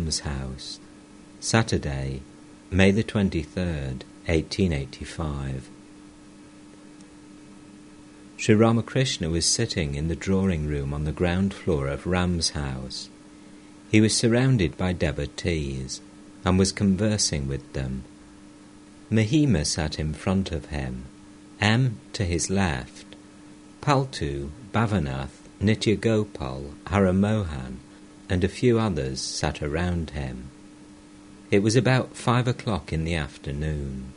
Ram's House, Saturday, May the 23rd, 1885. Sri Ramakrishna was sitting in the drawing-room on the ground floor of Ram's house. He was surrounded by devotees and was conversing with them. Mahima sat in front of him, M to his left. Paltu, Bhavanath, Nitya Gopal, Haramohan, and a few others sat around him. It was about 5 o'clock in the afternoon.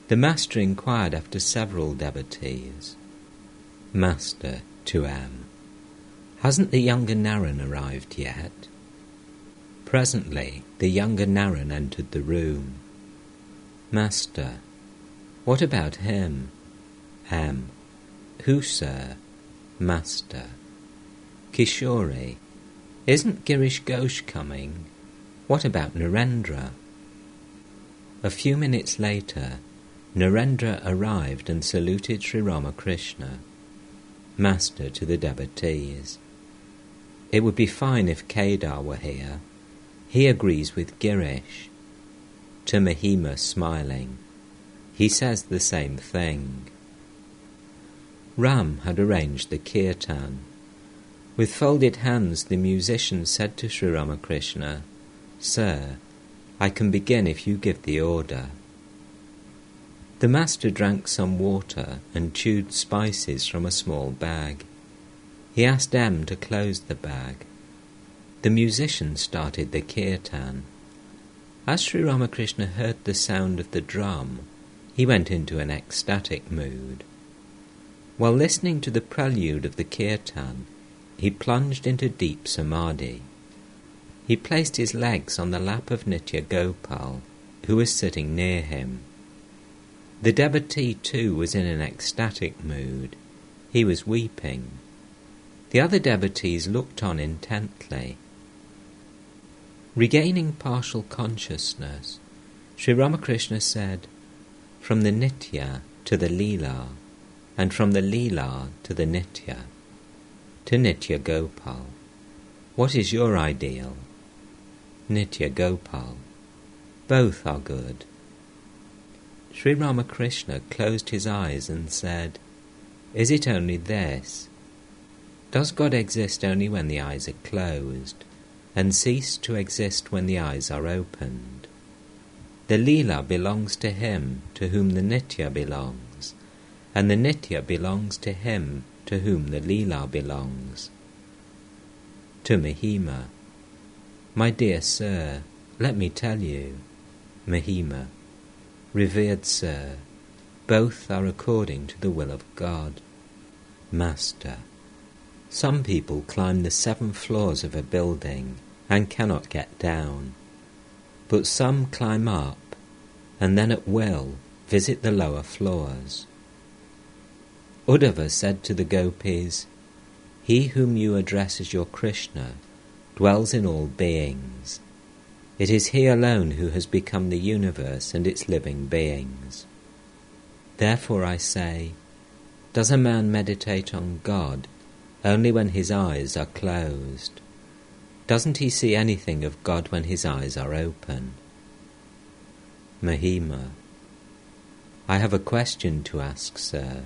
The master inquired after several devotees. Master to M. Hasn't the younger Naran arrived yet? Presently the younger Naran entered the room. Master. What about him? M. Who, sir? Master. Kishori. Isn't Girish Ghosh coming? What about Narendra? A few minutes later, Narendra arrived and saluted Sri Ramakrishna. Master to the devotees. It would be fine if Kedar were here. He agrees with Girish. To Mahima, smiling. He says the same thing. Ram had arranged the kirtan. With folded hands the musician said to Sri Ramakrishna, Sir, I can begin if you give the order. The master drank some water and chewed spices from a small bag. He asked M to close the bag. The musician started the kirtan. As Sri Ramakrishna heard the sound of the drum, he went into an ecstatic mood. While listening to the prelude of the kirtan, he plunged into deep samadhi. He placed his legs on the lap of Nitya Gopal, who was sitting near him. The devotee too was in an ecstatic mood. He was weeping. The other devotees looked on intently. Regaining partial consciousness, Sri Ramakrishna said, From the Nitya to the Leela, and from the Leela to the Nitya. To Nitya Gopal, what is your ideal? Nitya Gopal, both are good. Sri Ramakrishna closed his eyes and said, Is it only this? Does God exist only when the eyes are closed, and cease to exist when the eyes are opened? The Leela belongs to him to whom the Nitya belongs, and the Nitya belongs to him to whom the Leela belongs. To Mahima, My dear sir, let me tell you. Mahima, Revered sir, both are according to the will of God. Master, some people climb the 7 floors of a building and cannot get down, but some climb up and then at will visit the lower floors. Uddhava said to the gopis, He whom you address as your Krishna dwells in all beings. It is he alone who has become the universe and its living beings. Therefore I say, does a man meditate on God only when his eyes are closed? Doesn't he see anything of God when his eyes are open? Mahima, I have a question to ask, sir.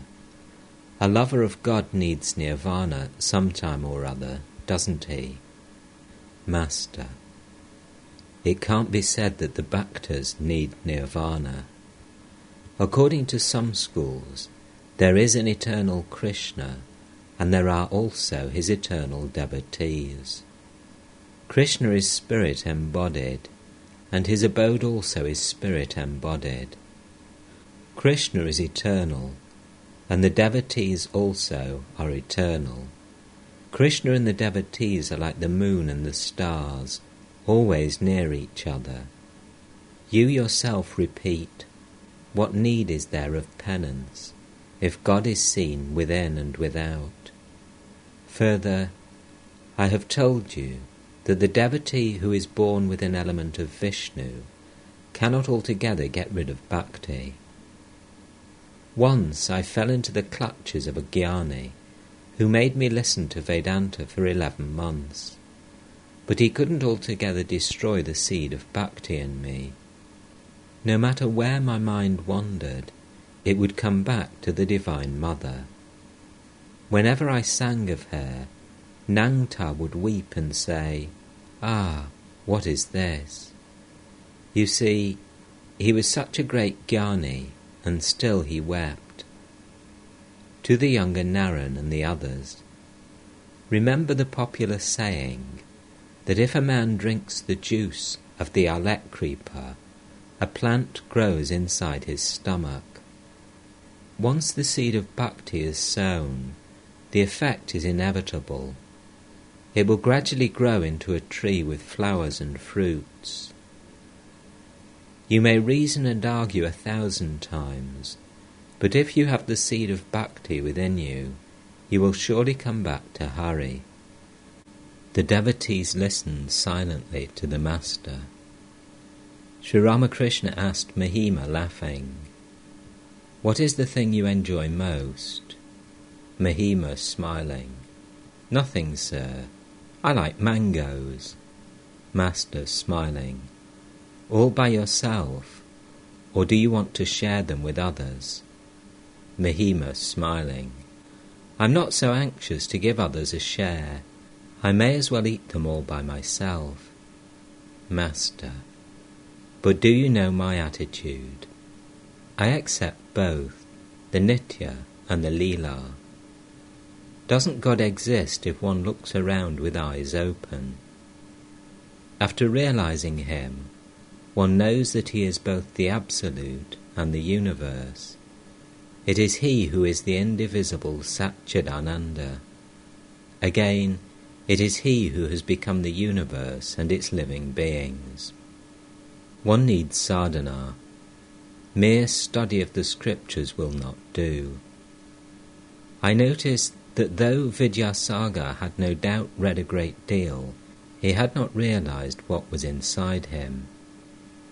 A lover of God needs nirvana sometime or other, doesn't he? Master, it can't be said that the bhaktas need nirvana. According to some schools, there is an eternal Krishna, and there are also his eternal devotees. Krishna is spirit embodied, and his abode also is spirit embodied. Krishna is eternal, and the devotees also are eternal. Krishna and the devotees are like the moon and the stars, always near each other. You yourself repeat, what need is there of penance, if God is seen within and without? Further, I have told you that the devotee who is born with an element of Vishnu cannot altogether get rid of bhakti. Once I fell into the clutches of a jnani who made me listen to Vedanta for 11 months. but he couldn't altogether destroy the seed of bhakti in me. No matter where my mind wandered, it would come back to the Divine Mother. Whenever I sang of her, Nangta would weep and say, "Ah, what is this?" You see, he was such a great jnani, and still he wept. To the younger Naren and the others, remember the popular saying that if a man drinks the juice of the Alek creeper, a plant grows inside his stomach. Once the seed of bhakti is sown, the effect is inevitable. It will gradually grow into a tree with flowers and fruits. You may reason and argue 1,000 times, but if you have the seed of bhakti within you, you will surely come back to Hari. The devotees listened silently to the Master. Sri Ramakrishna asked Mahima, laughing, "What is the thing you enjoy most?" Mahima, smiling, "Nothing, sir. I like mangoes." Master, smiling, "All by yourself, or do you want to share them with others?" Mahima, smiling, "I'm not so anxious to give others a share. I may as well eat them all by myself." Master, "But do you know my attitude? I accept both, the Nitya and the Leela. Doesn't God exist if one looks around with eyes open? After realizing Him, one knows that He is both the Absolute and the universe. It is He who is the indivisible Satchidananda. Again, it is He who has become the universe and its living beings. One needs sadhana. Mere study of the scriptures will not do. I noticed that though Vidyasagar had no doubt read a great deal, he had not realized what was inside him.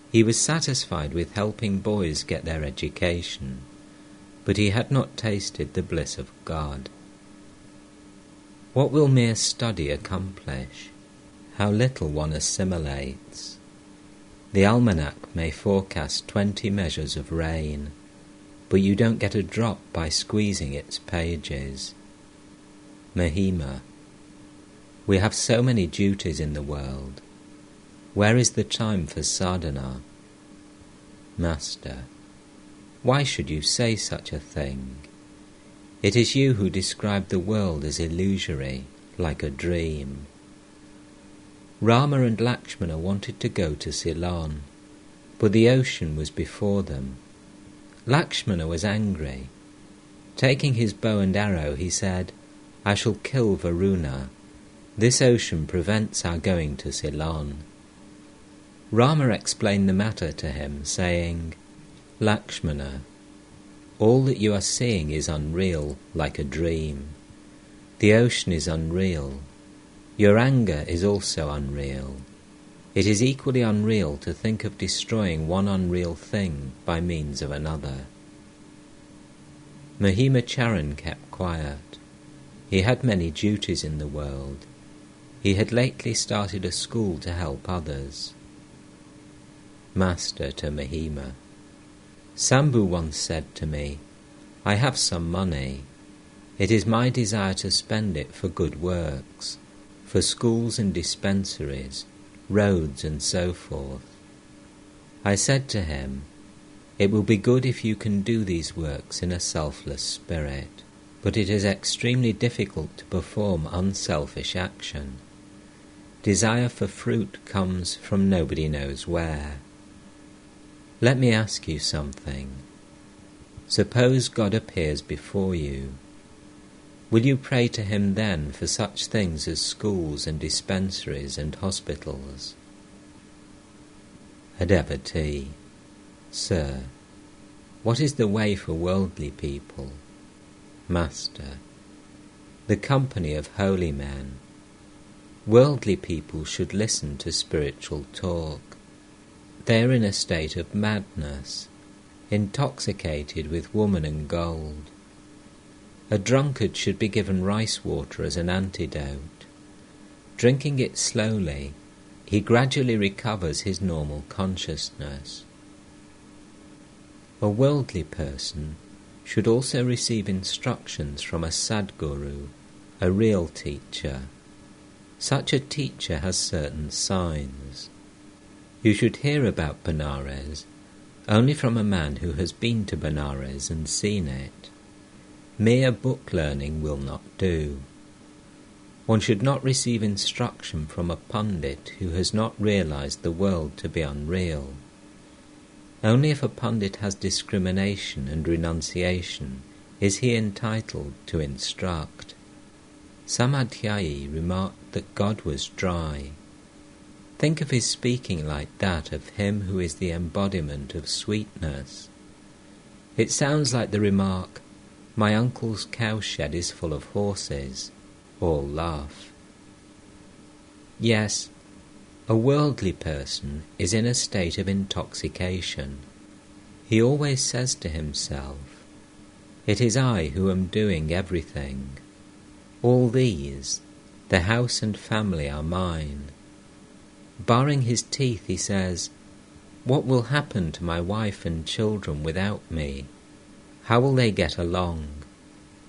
He was satisfied with helping boys get their education, but he had not tasted the bliss of God. What will mere study accomplish? How little one assimilates. The almanac may forecast 20 measures of rain, but you don't get a drop by squeezing its pages. Mahima, we have so many duties in the world. Where is the time for sadhana? Master, why should you say such a thing? It is you who describe the world as illusory, like a dream. Rama and Lakshmana wanted to go to Ceylon, but the ocean was before them. Lakshmana was angry. Taking his bow and arrow, he said, "I shall kill Varuna. This ocean prevents our going to Ceylon." Rama explained the matter to him, saying, "Lakshmana, all that you are seeing is unreal, like a dream. The ocean is unreal. Your anger is also unreal. It is equally unreal to think of destroying one unreal thing by means of another." Mahima Charan kept quiet. He had many duties in the world. He had lately started a school to help others. Master to Mahima, Sambhu once said to me, "I have some money. It is my desire to spend it for good works, for schools and dispensaries, roads and so forth." I said to him, "It will be good if you can do these works in a selfless spirit, but it is extremely difficult to perform unselfish action. Desire for fruit comes from nobody knows where. Let me ask you something. Suppose God appears before you. Will you pray to Him then for such things as schools and dispensaries and hospitals?" A devotee, "Sir, what is the way for worldly people?" Master, the company of holy men. Worldly people should listen to spiritual talk. They are in a state of madness, intoxicated with woman and gold. A drunkard should be given rice water as an antidote. Drinking it slowly, he gradually recovers his normal consciousness. A worldly person should also receive instructions from a Sadguru, a real teacher. Such a teacher has certain signs. You should hear about Benares only from a man who has been to Benares and seen it. Mere book learning will not do. One should not receive instruction from a pundit who has not realized the world to be unreal. Only if a pundit has discrimination and renunciation is he entitled to instruct. Some Adhyayi remarked that God was dry. Think of his speaking like that of him who is the embodiment of sweetness. It sounds like the remark, "My uncle's cowshed is full of horses." All laugh. Yes, a worldly person is in a state of intoxication. He always says to himself, "It is I who am doing everything. All these, the house and family, are mine." Baring his teeth, he says, "What will happen to my wife and children without me? How will they get along?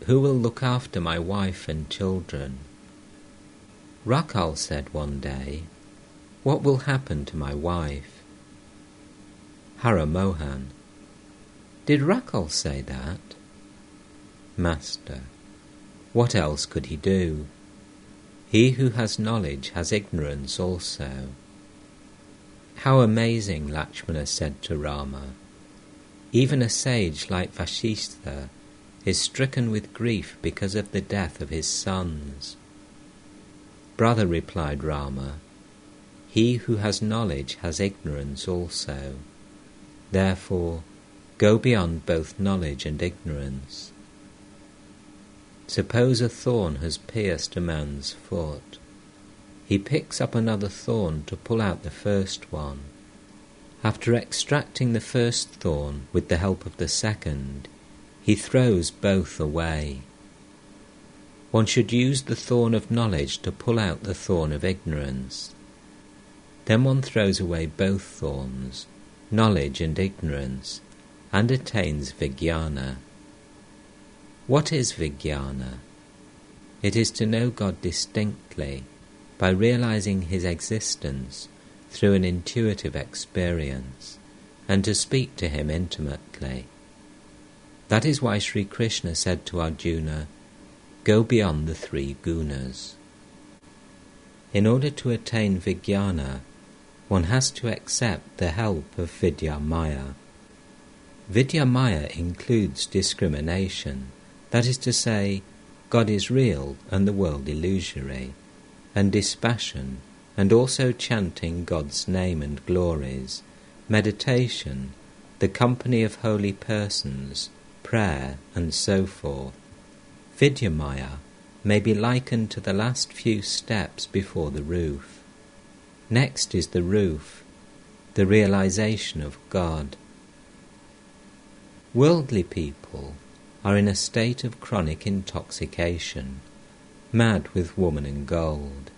Who will look after my wife and children?" Rakal said one day, "What will happen to my wife?" Hara Mohan: "Did Rakal say that?" Master: "What else could he do? He who has knowledge has ignorance also." How amazing, Lakshmana said to Rama. Even a sage like Vashishtha is stricken with grief because of the death of his sons. "Brother," replied Rama, "he who has knowledge has ignorance also. Therefore, go beyond both knowledge and ignorance. Suppose a thorn has pierced a man's foot. He picks up another thorn to pull out the first one. After extracting the first thorn with the help of the second, he throws both away. One should use the thorn of knowledge to pull out the thorn of ignorance. Then one throws away both thorns, knowledge and ignorance, and attains vijnana. What is vijnana? It is to know God distinctly by realizing his existence through an intuitive experience, and to speak to him intimately. That is why Sri Krishna said to Arjuna, "Go beyond the three gunas." In order to attain vijnana, one has to accept the help of Vidya Maya. Vidya Maya includes discrimination, that is to say, God is real and the world illusory, and dispassion, and also chanting God's name and glories, meditation, the company of holy persons, prayer, and so forth. Vidya Maya may be likened to the last few steps before the roof. Next is the roof, the realization of God. Worldly people are in a state of chronic intoxication, mad with woman and gold.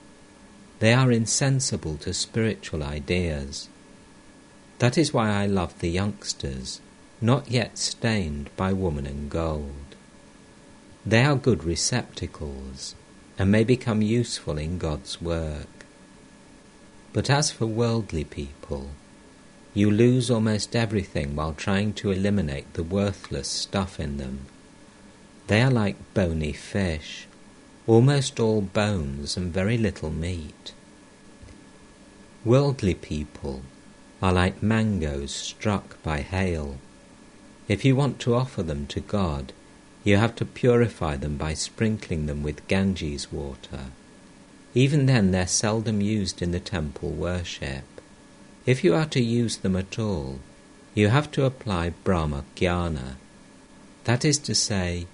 They are insensible to spiritual ideas. That is why I love the youngsters, not yet stained by woman and gold. They are good receptacles, and may become useful in God's work. But as for worldly people, you lose almost everything while trying to eliminate the worthless stuff in them. They are like bony fish, almost all bones and very little meat. Worldly people are like mangoes struck by hail. If you want to offer them to God, you have to purify them by sprinkling them with Ganges water. Even then they're seldom used in the temple worship. If you are to use them at all, you have to apply Brahma Jnana. That is to say,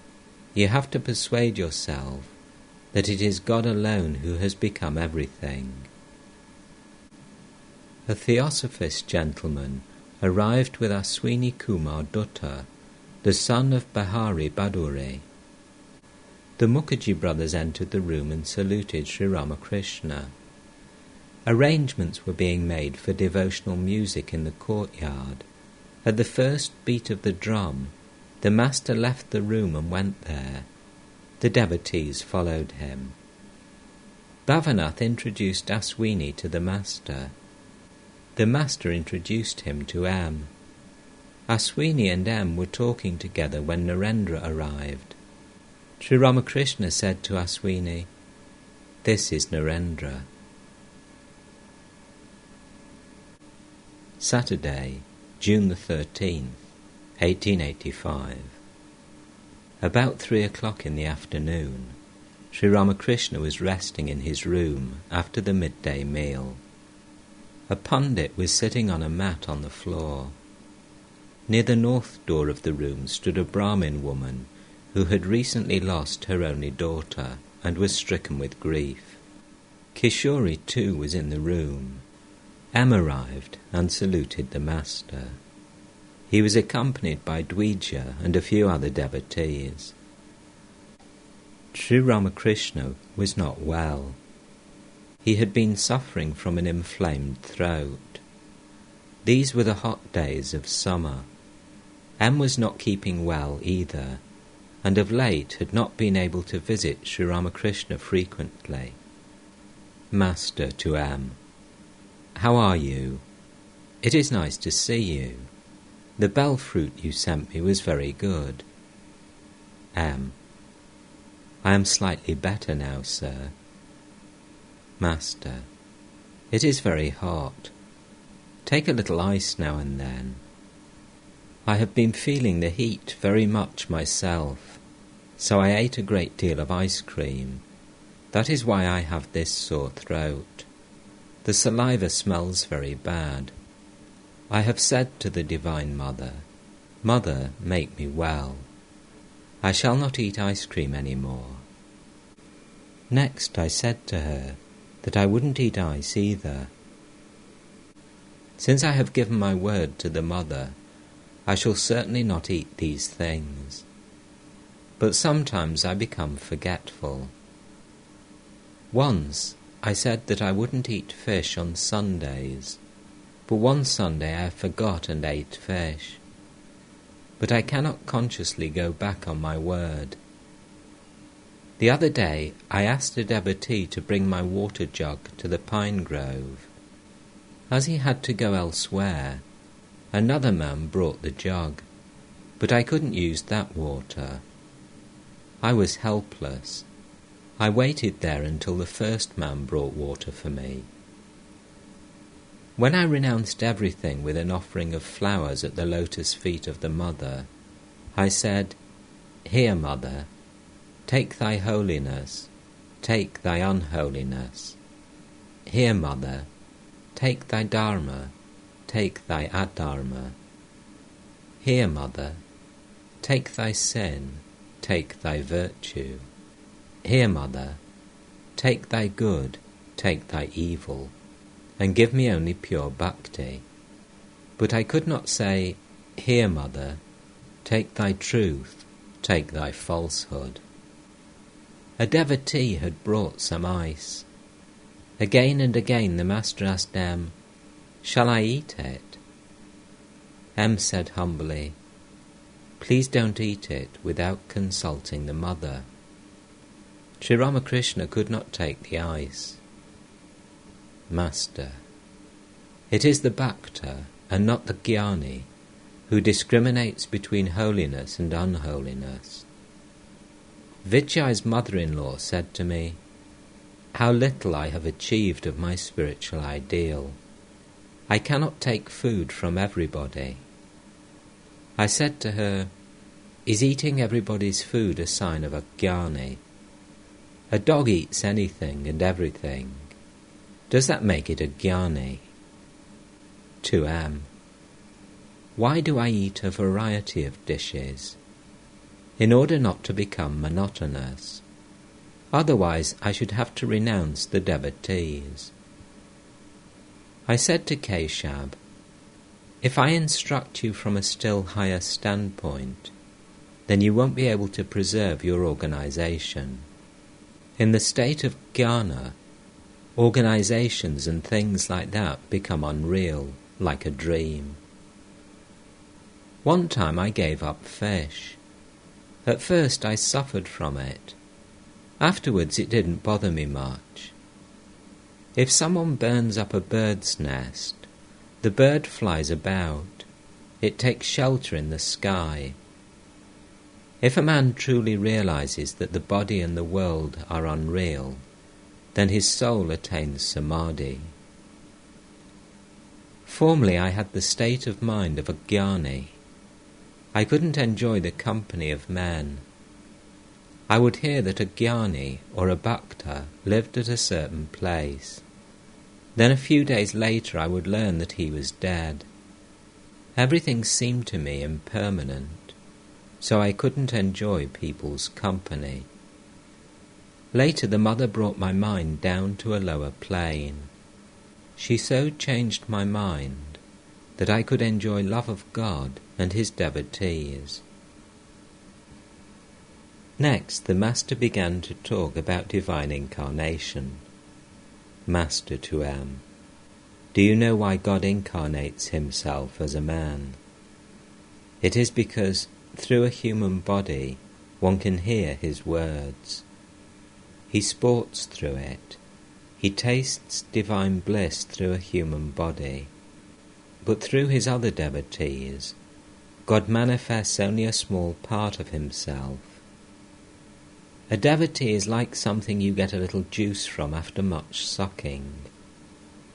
you have to persuade yourself that it is God alone who has become everything. A theosophist gentleman arrived with Aswini Kumar Dutta, the son of Bahari Baduri. The Mukherjee brothers entered the room and saluted Sri Ramakrishna. Arrangements were being made for devotional music in the courtyard. At the first beat of the drum, the master left the room and went there. The devotees followed him. Bhavanath introduced Aswini to the master. The master introduced him to M. Aswini and M were talking together when Narendra arrived. Sri Ramakrishna said to Aswini, "This is Narendra." Saturday, June the 13th, 1885. About 3 o'clock in the afternoon, Sri Ramakrishna was resting in his room after the midday meal. A pundit was sitting on a mat on the floor. Near the north door of the room stood a Brahmin woman who had recently lost her only daughter and was stricken with grief. Kishori too was in the room. M arrived and saluted the master. He was accompanied by Dwija and a few other devotees. Sri Ramakrishna was not well. He had been suffering from an inflamed throat. These were the hot days of summer. M was not keeping well either, and of late had not been able to visit Sri Ramakrishna frequently. Master to M. "How are you? It is nice to see you. The bell fruit you sent me was very good." M. "I am slightly better now, sir." Master. "It is very hot. Take a little ice now and then." "I have been feeling the heat very much myself, so I ate a great deal of ice cream. That is why I have this sore throat. The saliva smells very bad. I have said to the Divine Mother, 'Mother, make me well.' I shall not eat ice cream any more." Next I said to her that I wouldn't eat ice either. Since I have given my word to the Mother, I shall certainly not eat these things. But sometimes I become forgetful. Once I said that I wouldn't eat fish on Sundays, but one Sunday I forgot and ate fish. But I cannot consciously go back on my word. The other day I asked a devotee to bring my water jug to the pine grove. As he had to go elsewhere, another man brought the jug, but I couldn't use that water. I was helpless. I waited there until the first man brought water for me. When I renounced everything with an offering of flowers at the lotus feet of the Mother, I said, "Here, Mother, take thy holiness, take thy unholiness. Here, Mother, take thy dharma, take thy adharma. Here, Mother, take thy sin, take thy virtue. Here, Mother, take thy good, take thy evil, and give me only pure bhakti." But I could not say, "Here, Mother, take thy truth, take thy falsehood." A devotee had brought some ice. Again and again the master asked M, "Shall I eat it?" M said humbly, "Please don't eat it without consulting the Mother." Sri Ramakrishna could not take the ice. Master. It is the Bhakta and not the Jnani who discriminates between holiness and unholiness. Vijay's mother-in-law said to me, "How little I have achieved of my spiritual ideal. I cannot take food from everybody." I said to her, "Is eating everybody's food a sign of a Jnani? A dog eats anything and everything. Does that make it a Jnani?" To M. Why do I eat a variety of dishes? In order not to become monotonous. Otherwise I should have to renounce the devotees. I said to Keshab, "If I instruct you from a still higher standpoint, then you won't be able to preserve your organization. In the state of jnana, organizations and things like that become unreal, like a dream. One time I gave up fish. At first I suffered from it. Afterwards it didn't bother me much. If someone burns up a bird's nest, the bird flies about. It takes shelter in the sky. If a man truly realizes that the body and the world are unreal, then his soul attains samadhi. Formerly I had the state of mind of a jnani. I couldn't enjoy the company of men. I would hear that a jnani or a bhakta lived at a certain place. Then a few days later I would learn that he was dead. Everything seemed to me impermanent, so I couldn't enjoy people's company. Later the mother brought my mind down to a lower plane. She so changed my mind that I could enjoy love of God and his devotees. Next, the Master began to talk about divine incarnation. Master to M. Do you know why God incarnates himself as a man? It is because through a human body one can hear his words. He sports through it. He tastes divine bliss through a human body. But through his other devotees, God manifests only a small part of himself. A devotee is like something you get a little juice from after much sucking.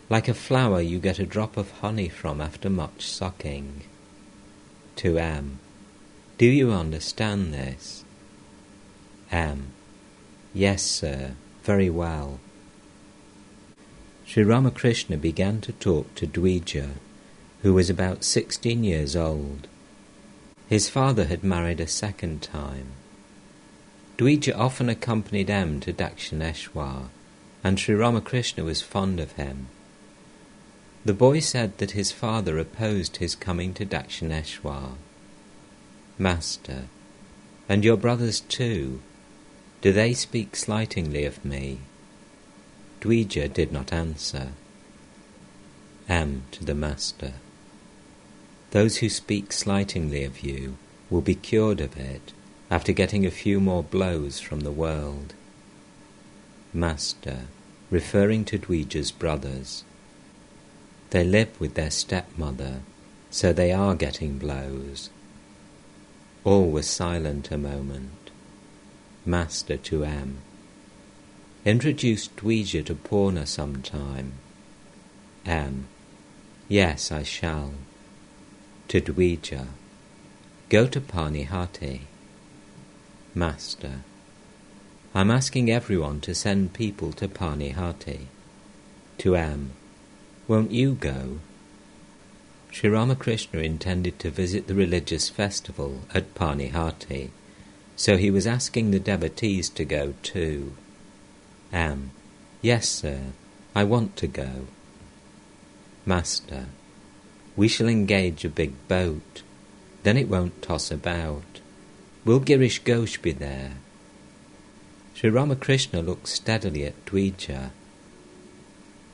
Like a flower you get a drop of honey from after much sucking. To M. Do you understand this? M. Yes, sir, very well. Sri Ramakrishna began to talk to Dvija, who was about 16 years old. His father had married a second time. Dvija often accompanied M to Dakshineshwar, and Sri Ramakrishna was fond of him. The boy said that his father opposed his coming to Dakshineshwar. Master, and your brothers too, do they speak slightingly of me? Dvija did not answer. M. to the Master. Those who speak slightingly of you will be cured of it after getting a few more blows from the world. Master, referring to Dvija's brothers. They live with their stepmother, so they are getting blows. All were silent a moment. Master to M. Introduce Dvija to Purna sometime. M. Yes, I shall. To Dvija. Go to Panihati. Master. I'm asking everyone to send people to Panihati. To M. Won't you go? Sri Ramakrishna intended to visit the religious festival at Panihati, so he was asking the devotees to go too. M. Yes, sir, I want to go. Master. We shall engage a big boat, then it won't toss about. Will Girish Ghosh be there? Sri Ramakrishna looked steadily at Dvija.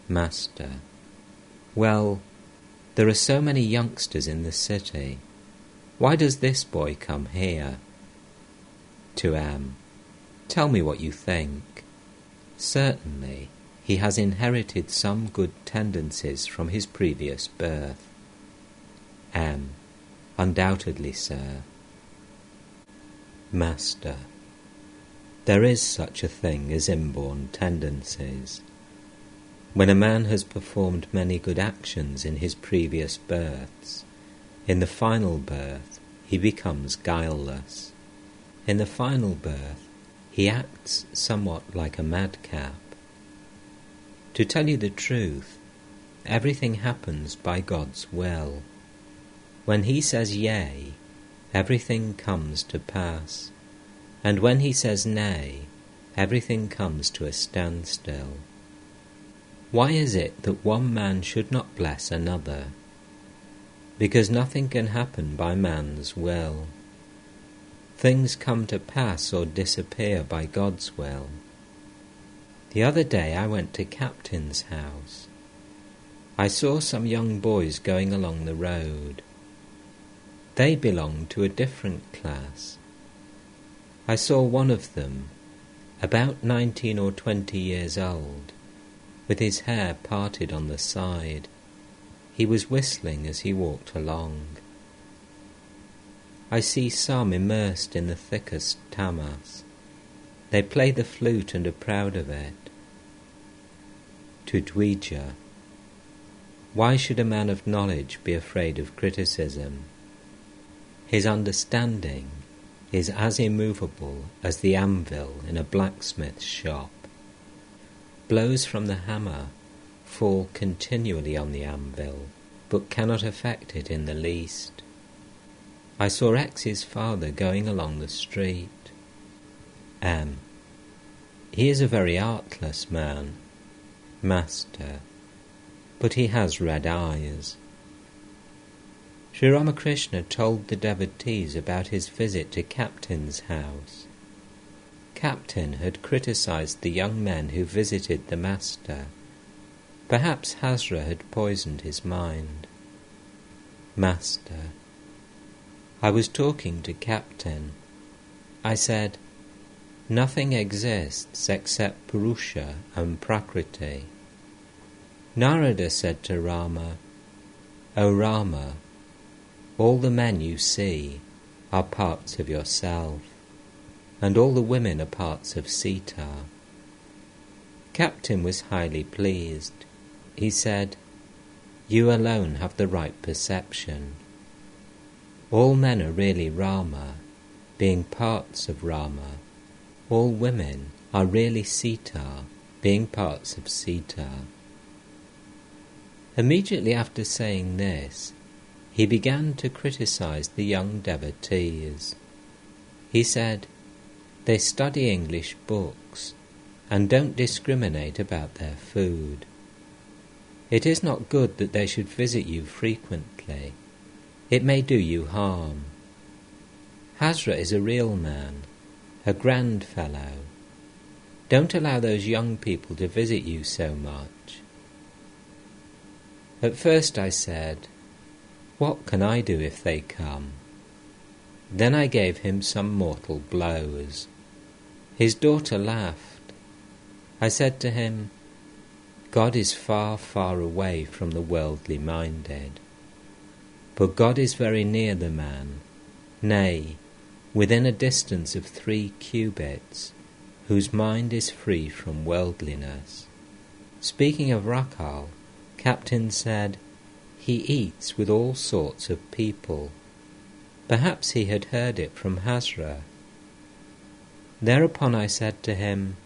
Master. Well, there are so many youngsters in the city. Why does this boy come here? To M. Tell me what you think. Certainly, he has inherited some good tendencies from his previous birth. M. Undoubtedly, sir. Master. There is such a thing as inborn tendencies. When a man has performed many good actions in his previous births, in the final birth he becomes guileless. In the final birth he acts somewhat like a madcap. To tell you the truth, everything happens by God's will. When he says yea, everything comes to pass, and when he says nay, everything comes to a standstill. Why is it that one man should not bless another? Because nothing can happen by man's will. Things come to pass or disappear by God's will. The other day I went to Captain's house. I saw some young boys going along the road. They belonged to a different class. I saw one of them, about 19 or 20 years old, with his hair parted on the side. He was whistling as he walked along. I see some immersed in the thickest tamas. They play the flute and are proud of it. To Dvija, why should a man of knowledge be afraid of criticism? His understanding is as immovable as the anvil in a blacksmith's shop. Blows from the hammer fall continually on the anvil, but cannot affect it in the least. I saw X's father going along the street. He is a very artless man, Master, but he has red eyes. Sri Ramakrishna told the devotees about his visit to Captain's house. Captain had criticized the young men who visited the Master. Perhaps Hazra had poisoned his mind. Master, I was talking to Captain. I said, nothing exists except Purusha and Prakriti. Narada said to Rama, O Rama, all the men you see are parts of yourself, and all the women are parts of Sita. Captain was highly pleased. He said, you alone have the right perception. All men are really Rama, being parts of Rama. All women are really Sita, being parts of Sita. Immediately after saying this, he began to criticize the young devotees. He said, they study English books and don't discriminate about their food. It is not good that they should visit you frequently. It may do you harm. Hazra is a real man, a grand fellow. Don't allow those young people to visit you so much. At first I said, what can I do if they come? Then I gave him some mortal blows. His daughter laughed. I said to him, God is far, far away from the worldly minded. But God is very near the man, nay, within a distance of 3 cubits, whose mind is free from worldliness. Speaking of Rakal, Captain said, he eats with all sorts of people. Perhaps he had heard it from Hazra. Thereupon I said to him,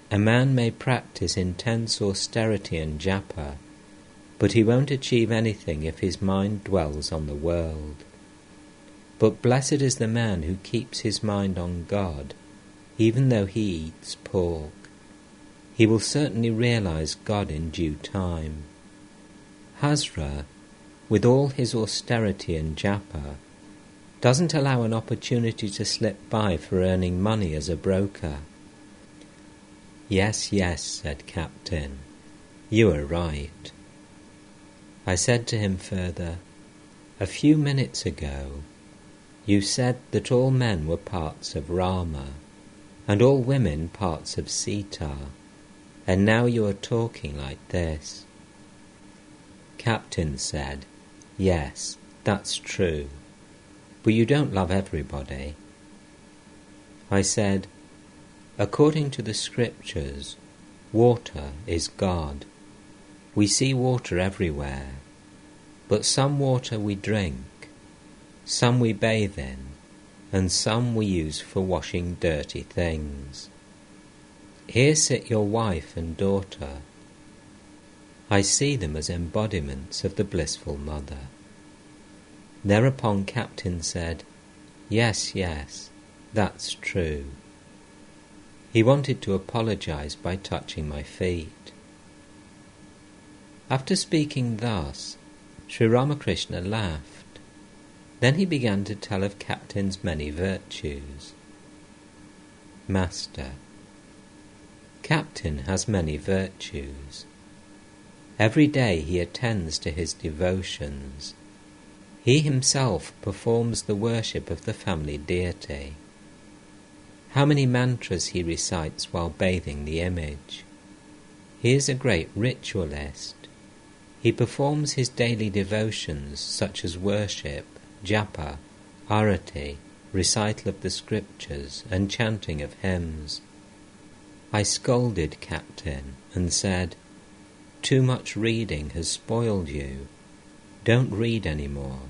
a man may practice intense austerity and japa, but he won't achieve anything if his mind dwells on the world. But blessed is the man who keeps his mind on God, even though he eats pork. He will certainly realize God in due time. Hazra, with all his austerity and japa, doesn't allow an opportunity to slip by for earning money as a broker. Yes, yes, said Captain, you are right. I said to him further, a few minutes ago, you said that all men were parts of Rama, and all women parts of Sita, and now you are talking like this. Captain said, yes, that's true, but you don't love everybody. I said, according to the scriptures, water is God. We see water everywhere, but some water we drink, some we bathe in, and some we use for washing dirty things. Here sit your wife and daughter. I see them as embodiments of the blissful mother. Thereupon Captain said, yes, yes, that's true. He wanted to apologize by touching my feet. After speaking thus, Sri Ramakrishna laughed. Then he began to tell of Captain's many virtues. Master: Captain has many virtues. Every day he attends to his devotions. He himself performs the worship of the family deity. How many mantras he recites while bathing the image. He is a great ritualist. He performs his daily devotions such as worship, japa, arati, recital of the scriptures, and chanting of hymns. I scolded Captain and said, "Too much reading has spoiled you. Don't read any more."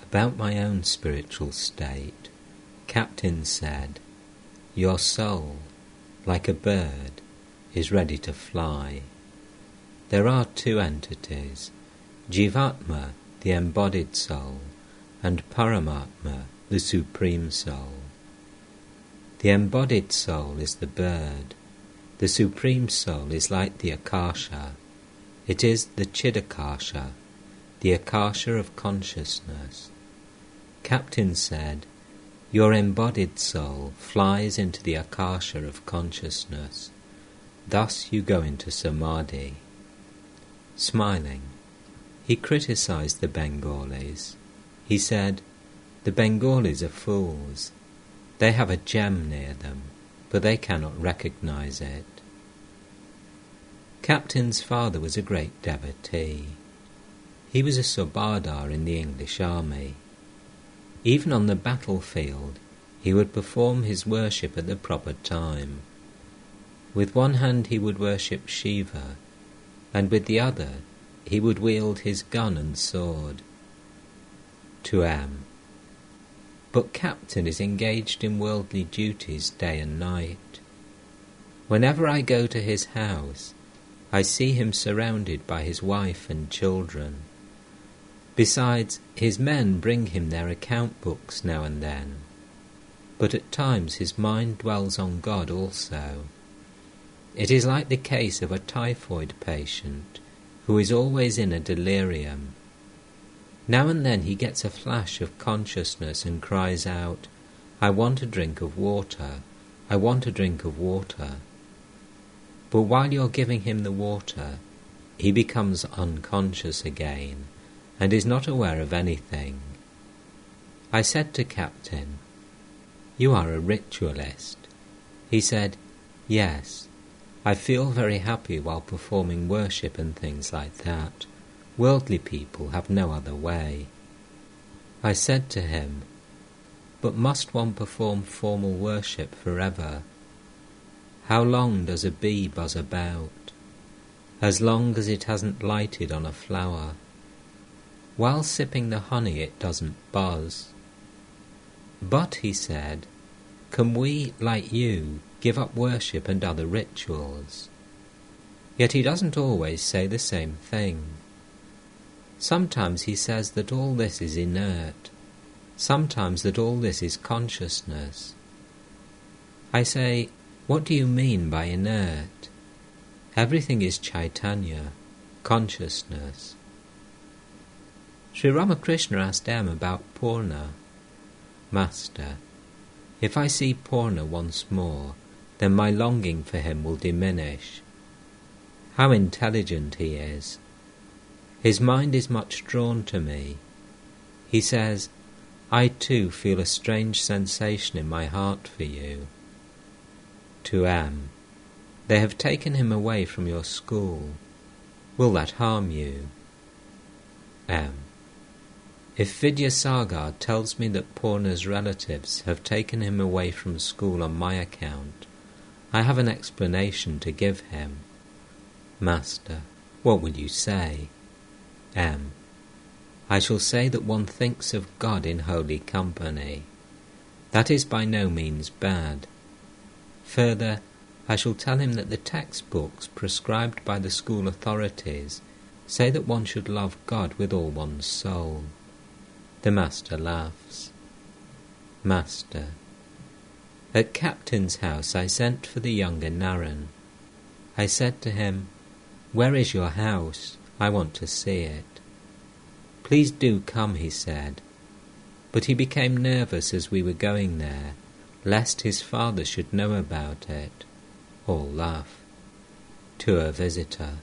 About my own spiritual state, Captain said, "Your soul, like a bird, is ready to fly. There are two entities, Jivatma, the embodied soul, and Paramatma, the supreme soul. The embodied soul is the bird. The supreme soul is like the Akasha. It is the Chidakasha, the Akasha of consciousness." Captain said, "Your embodied soul flies into the Akasha of consciousness. Thus you go into Samadhi." Smiling, he criticized the Bengalis. He said, "The Bengalis are fools. They have a gem near them, but they cannot recognize it." Captain's father was a great devotee. He was a subadar in the English army. Even on the battlefield, he would perform his worship at the proper time. With one hand he would worship Shiva, and with the other he would wield his gun and sword. To M. But Captain is engaged in worldly duties day and night. Whenever I go to his house, I see him surrounded by his wife and children. Besides, his men bring him their account books now and then. But at times his mind dwells on God also. It is like the case of a typhoid patient who is always in a delirium. Now and then he gets a flash of consciousness and cries out, "I want a drink of water, I want a drink of water." But while you're giving him the water, he becomes unconscious again and is not aware of anything. I said to Captain, "You are a ritualist." He said, "Yes, I feel very happy while performing worship and things like that. Worldly people have no other way." I said to him, "But must one perform formal worship forever? How long does a bee buzz about? As long as it hasn't lighted on a flower. While sipping the honey it doesn't buzz." "But," he said, "can we, like you, give up worship and other rituals?" Yet he doesn't always say the same thing. Sometimes he says that all this is inert, sometimes that all this is consciousness. I say, "What do you mean by inert?" Everything is Chaitanya, consciousness. Sri Ramakrishna asked M about Purna. "Master, if I see Purna once more, then my longing for him will diminish. How intelligent he is! His mind is much drawn to me. He says, 'I too feel a strange sensation in my heart for you.'" To M. "They have taken him away from your school. Will that harm you?" M. "If Vidyasagar tells me that Purna's relatives have taken him away from school on my account, I have an explanation to give him." Master, what will you say? M. I shall say that one thinks of God in holy company. That is by no means bad. Further, I shall tell him that the textbooks prescribed by the school authorities say that one should love God with all one's soul. The Master laughs. Master, at Captain's house I sent for the younger Naren. I said to him, "Where is your house? I want to see it." "Please do come," he said. But he became nervous as we were going there, lest his father should know about it. All laugh. To a visitor.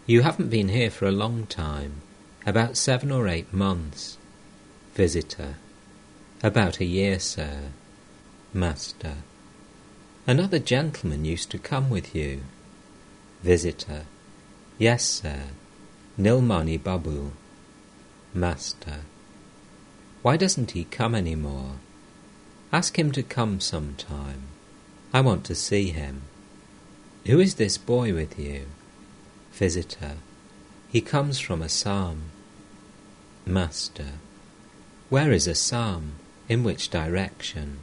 "You haven't been here for a long time, about 7 or 8 months. Visitor. "About a year, sir." Master. "Another gentleman used to come with you." Visitor. "Yes, sir, Nilmani Babu." Master. "Why doesn't he come any more? Ask him to come sometime. I want to see him." "Who is this boy with you?" Visitor. "He comes from Assam." Master. "Where is Assam? In which direction?"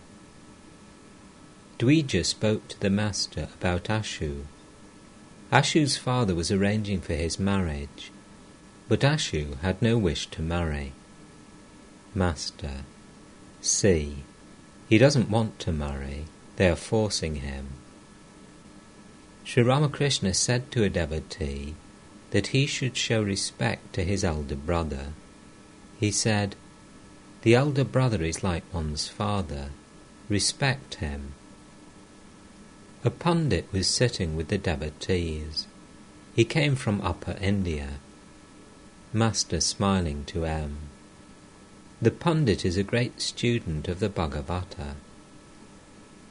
Dweja spoke to the master about Ashu. Ashu's father was arranging for his marriage, but Ashu had no wish to marry. Master. "See, he doesn't want to marry. They are forcing him." Sri Ramakrishna said to a devotee that he should show respect to his elder brother. He said, "The elder brother is like one's father. Respect him." A pundit was sitting with the devotees. He came from Upper India. Master smiling to M. The pundit is a great student of the Bhagavata.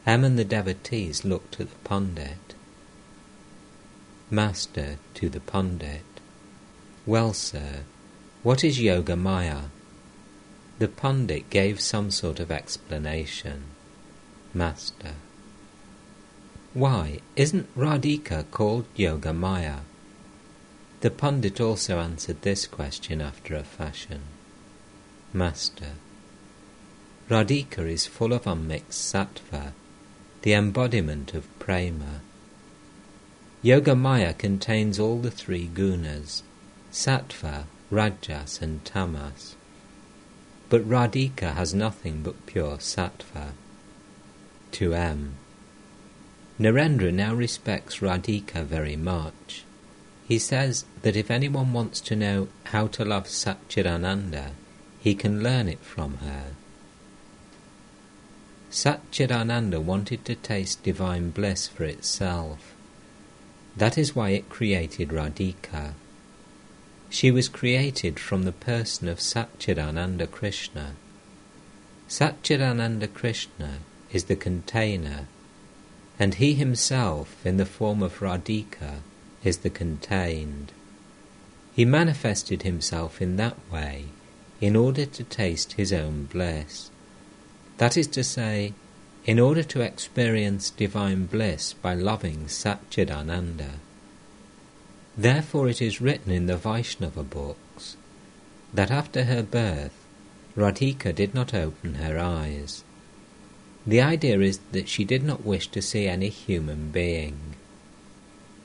M and the devotees looked at the pundit. Master to the pundit. "Well, sir, what is Yoga Maya?" The pundit gave some sort of explanation. Master. "Why, isn't Radhika called Yoga Maya?" The pundit also answered this question after a fashion. Master. Radhika is full of unmixed sattva, the embodiment of prema. Yoga Maya contains all the 3 gunas, sattva, rajas and tamas. But Radhika has nothing but pure sattva. To M. Narendra now respects Radhika very much. He says that if anyone wants to know how to love Satchidananda, he can learn it from her. Satchidananda wanted to taste divine bliss for itself. That is why it created Radhika. She was created from the person of Satchidananda Krishna. Satchidananda Krishna is the container, and he himself, in the form of Radhika, is the contained. He manifested himself in that way in order to taste his own bliss. That is to say, in order to experience divine bliss by loving Satchidananda. Therefore it is written in the Vaishnava books that after her birth, Radhika did not open her eyes. The idea is that she did not wish to see any human being.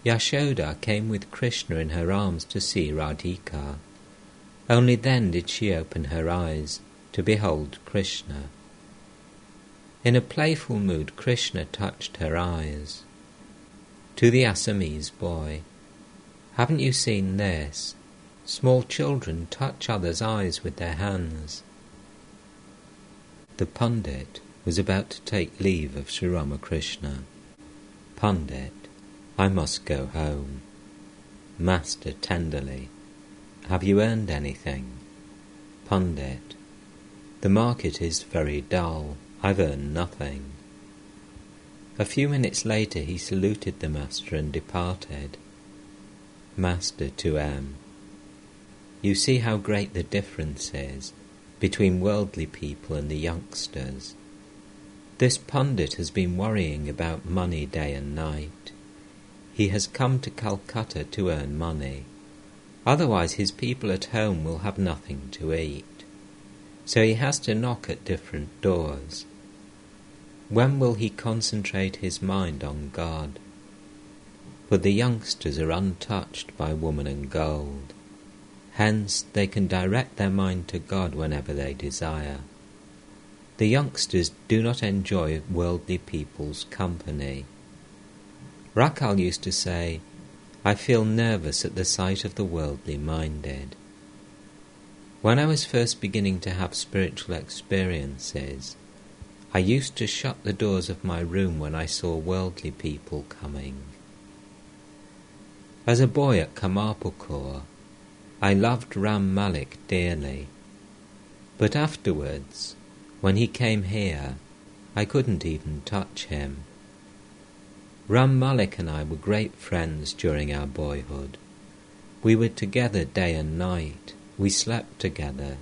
Yashoda came with Krishna in her arms to see Radhika. Only then did she open her eyes to behold Krishna. In a playful mood, Krishna touched her eyes. To the Assamese boy, "Haven't you seen this? Small children touch others' eyes with their hands." The pundit was about to take leave of Sri Ramakrishna. Pundit, "I must go home." Master tenderly, "Have you earned anything?" Pundit, "The market is very dull. I've earned nothing." A few minutes later he saluted the master and departed. Master to M. "You see how great the difference is between worldly people and the youngsters. This pundit has been worrying about money day and night. He has come to Calcutta to earn money. Otherwise his people at home will have nothing to eat. So he has to knock at different doors. When will he concentrate his mind on God? But the youngsters are untouched by woman and gold. Hence they can direct their mind to God whenever they desire. The youngsters do not enjoy worldly people's company. Rakal used to say, "I feel nervous at the sight of the worldly minded." When I was first beginning to have spiritual experiences, I used to shut the doors of my room when I saw worldly people coming. As a boy at Kamarpukur, I loved Ram Malik dearly, but afterwards, when he came here, I couldn't even touch him. Ram Malik and I were great friends during our boyhood. We were together day and night. We slept together.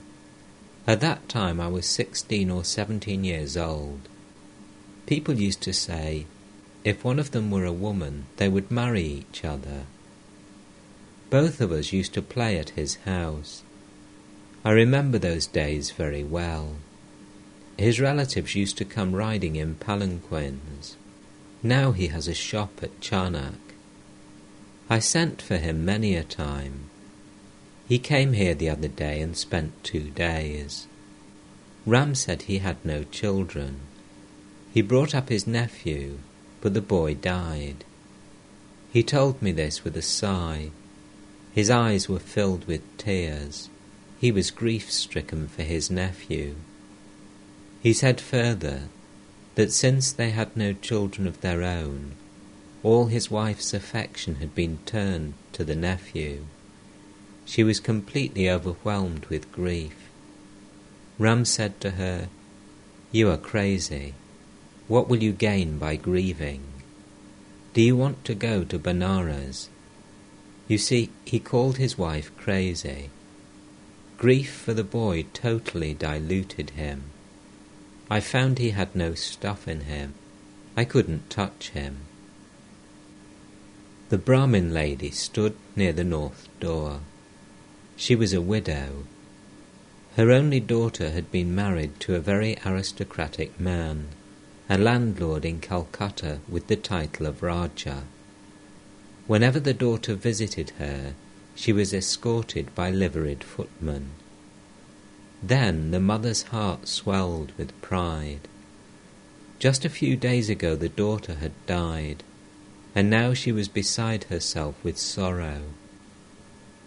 At that time I was 16 or 17 years old. People used to say, if one of them were a woman, they would marry each other. Both of us used to play at his house. I remember those days very well. His relatives used to come riding in palanquins. Now he has a shop at Charnak. I sent for him many a time. He came here the other day and spent 2 days. Ram said he had no children. He brought up his nephew, but the boy died. He told me this with a sigh. His eyes were filled with tears. He was grief-stricken for his nephew. He said further that since they had no children of their own, all his wife's affection had been turned to the nephew. She was completely overwhelmed with grief. Ram said to her, "You are crazy. What will you gain by grieving? Do you want to go to Benares?" You see, he called his wife crazy. Grief for the boy totally diluted him. I found he had no stuff in him. I couldn't touch him. The Brahmin lady stood near the north door. She was a widow. Her only daughter had been married to a very aristocratic man, a landlord in Calcutta with the title of Raja. Whenever the daughter visited her, she was escorted by liveried footmen. Then the mother's heart swelled with pride. Just a few days ago the daughter had died, and now she was beside herself with sorrow.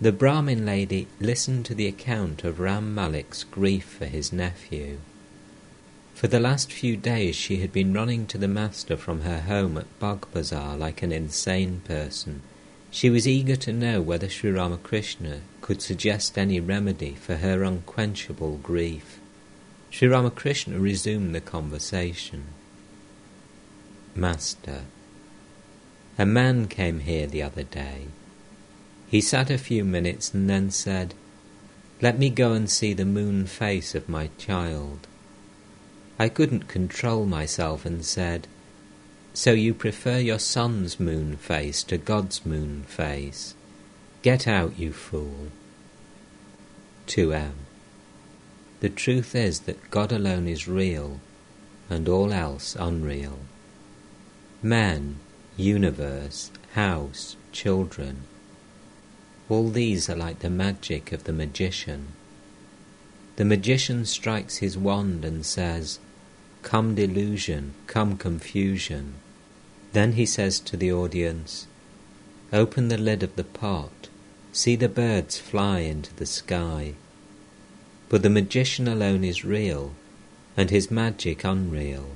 The Brahmin lady listened to the account of Ram Malik's grief for his nephew. For the last few days she had been running to the master from her home at Bug Bazar like an insane person. She was eager to know whether Sri Ramakrishna could suggest any remedy for her unquenchable grief. Sri Ramakrishna resumed the conversation. "Master, a man came here the other day. He sat a few minutes and then said, 'Let me go and see the moon face of my child.' I couldn't control myself and said, 'So you prefer your son's moon face to God's moon face? Get out, you fool.' 2M. The truth is that God alone is real and all else unreal. Men, universe, house, children, all these are like the magic of the magician. The magician strikes his wand and says, 'Come delusion, come confusion.' Then he says to the audience, 'Open the lid of the pot, see the birds fly into the sky.' But the magician alone is real, and his magic unreal.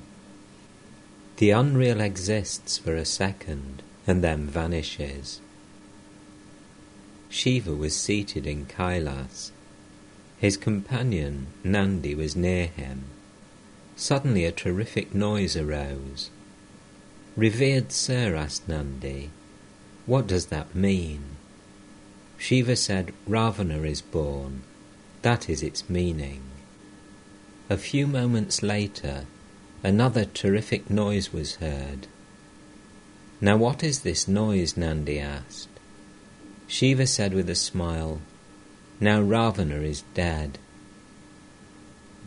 The unreal exists for a second, and then vanishes. Shiva was seated in Kailas. His companion, Nandi, was near him. Suddenly a terrific noise arose. 'Revered Sir,' asked Nandi, 'what does that mean?' Shiva said, 'Ravana is born. That is its meaning.' A few moments later, another terrific noise was heard. 'Now what is this noise?' Nandi asked. Shiva said with a smile, 'Now Ravana is dead.'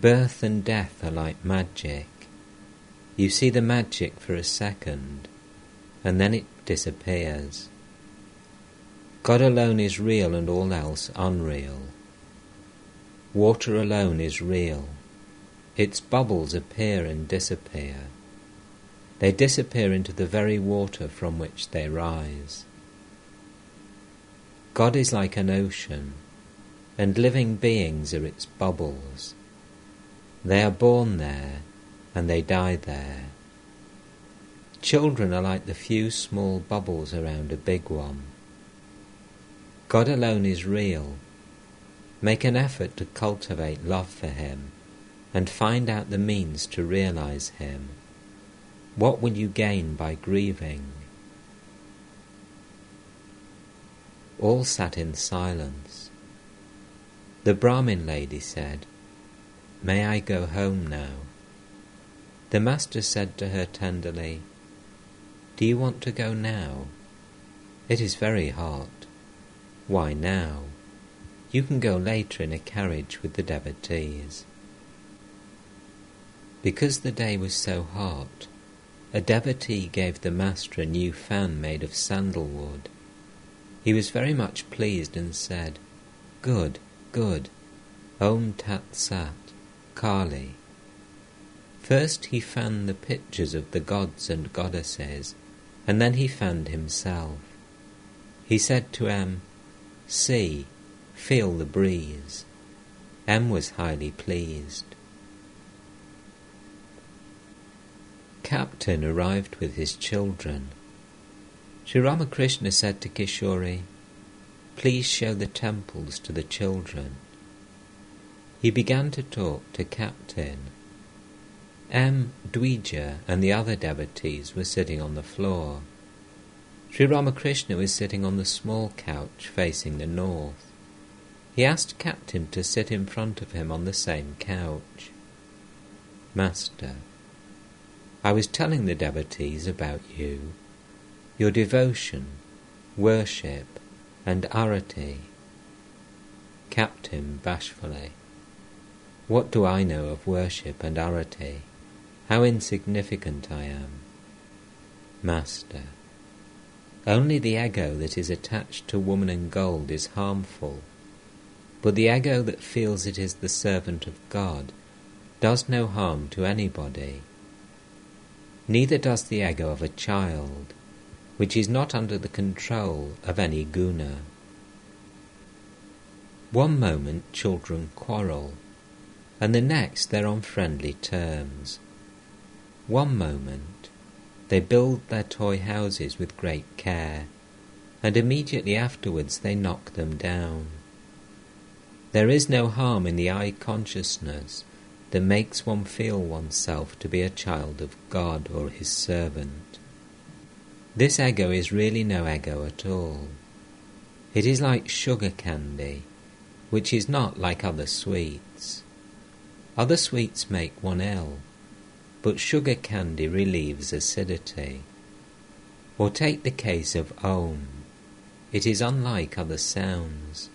Birth and death are like magic. You see the magic for a second, and then it disappears. God alone is real and all else unreal. Water alone is real. Its bubbles appear and disappear. They disappear into the very water from which they rise. God is like an ocean. and living beings are its bubbles. They are born there, and they die there. Children are like the few small bubbles around a big one. God alone is real. Make an effort to cultivate love for Him, and find out the means to realize Him. What will you gain by grieving? All sat in silence. The Brahmin lady said, "May I go home now?" The Master said to her tenderly, "Do you want to go now? It is very hot. Why now? You can go later in a carriage with the devotees." Because the day was so hot, a devotee gave the Master a new fan made of sandalwood. He was very much pleased and said, "Good, good, Om Tat Sat, Kali." First he fanned the pictures of the gods and goddesses, and then he fanned himself. He said to M, "See, feel the breeze." M was highly pleased. Captain arrived with his children. Sri Ramakrishna said to Kishori, "Please show the temples to the children." He began to talk to Captain. M, Dwija and the other devotees were sitting on the floor. Sri Ramakrishna was sitting on the small couch facing the north. He asked Captain to sit in front of him on the same couch. "Master, I was telling the devotees about you, your devotion, worship, and arati." Captain bashfully, "What do I know of worship and arati? How insignificant I am." Master, only the ego that is attached to woman and gold is harmful, but the ego that feels it is the servant of God does no harm to anybody. Neither does the ego of a child, which is not under the control of any guna. One moment children quarrel, and the next they're on friendly terms. One moment they build their toy houses with great care, and immediately afterwards they knock them down. There is no harm in the I consciousness that makes one feel oneself to be a child of God or His servant. This ego is really no ego at all. It is like sugar candy, which is not like other sweets. Other sweets make one ill, but sugar candy relieves acidity. Or take the case of Om. It is unlike other sounds.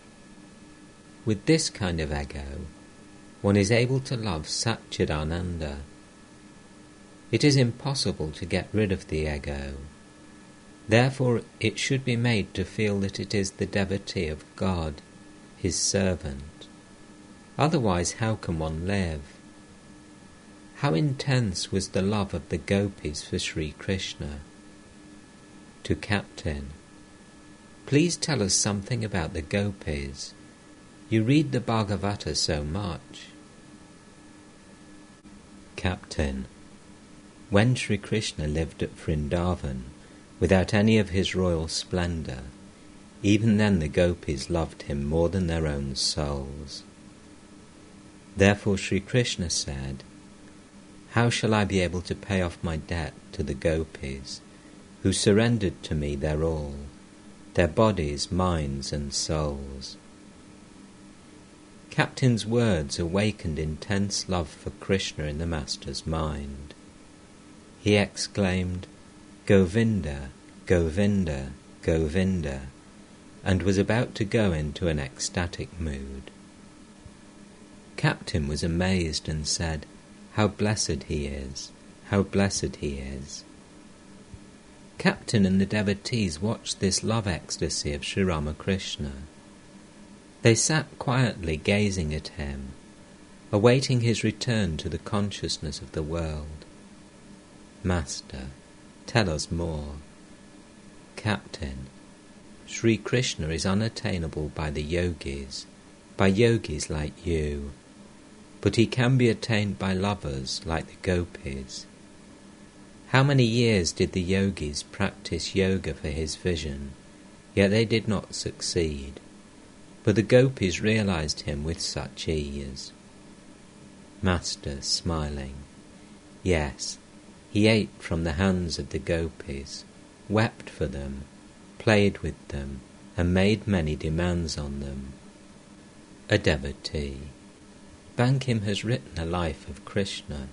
With this kind of ego, one is able to love Satchidananda. It is impossible to get rid of the ego. Therefore it should be made to feel that it is the devotee of God, His servant. Otherwise how can one live? How intense was the love of the gopis for Sri Krishna? To Captain, "Please tell us something about the gopis. You read the Bhagavata so much." Captain, when Sri Krishna lived at Vrindavan without any of his royal splendour, even then the gopis loved him more than their own souls. Therefore Sri Krishna said, "How shall I be able to pay off my debt to the gopis, who surrendered to me their all, their bodies, minds and souls?" Captain's words awakened intense love for Krishna in the Master's mind. He exclaimed, "Govinda, Govinda, Govinda," and was about to go into an ecstatic mood. Captain was amazed and said, "How blessed he is! How blessed he is!" Captain and the devotees watched this love ecstasy of Sri Ramakrishna. They sat quietly gazing at him, awaiting his return to the consciousness of the world. "Master, tell us more." Captain, Sri Krishna is unattainable by the yogis, by yogis like you, but he can be attained by lovers like the gopis. How many years did the yogis practice yoga for his vision, yet they did not succeed, but the gopis realized him with such ease. Master, smiling, yes, he ate from the hands of the gopis, wept for them, played with them, and made many demands on them. A devotee. Bankim has written a life of Krishna.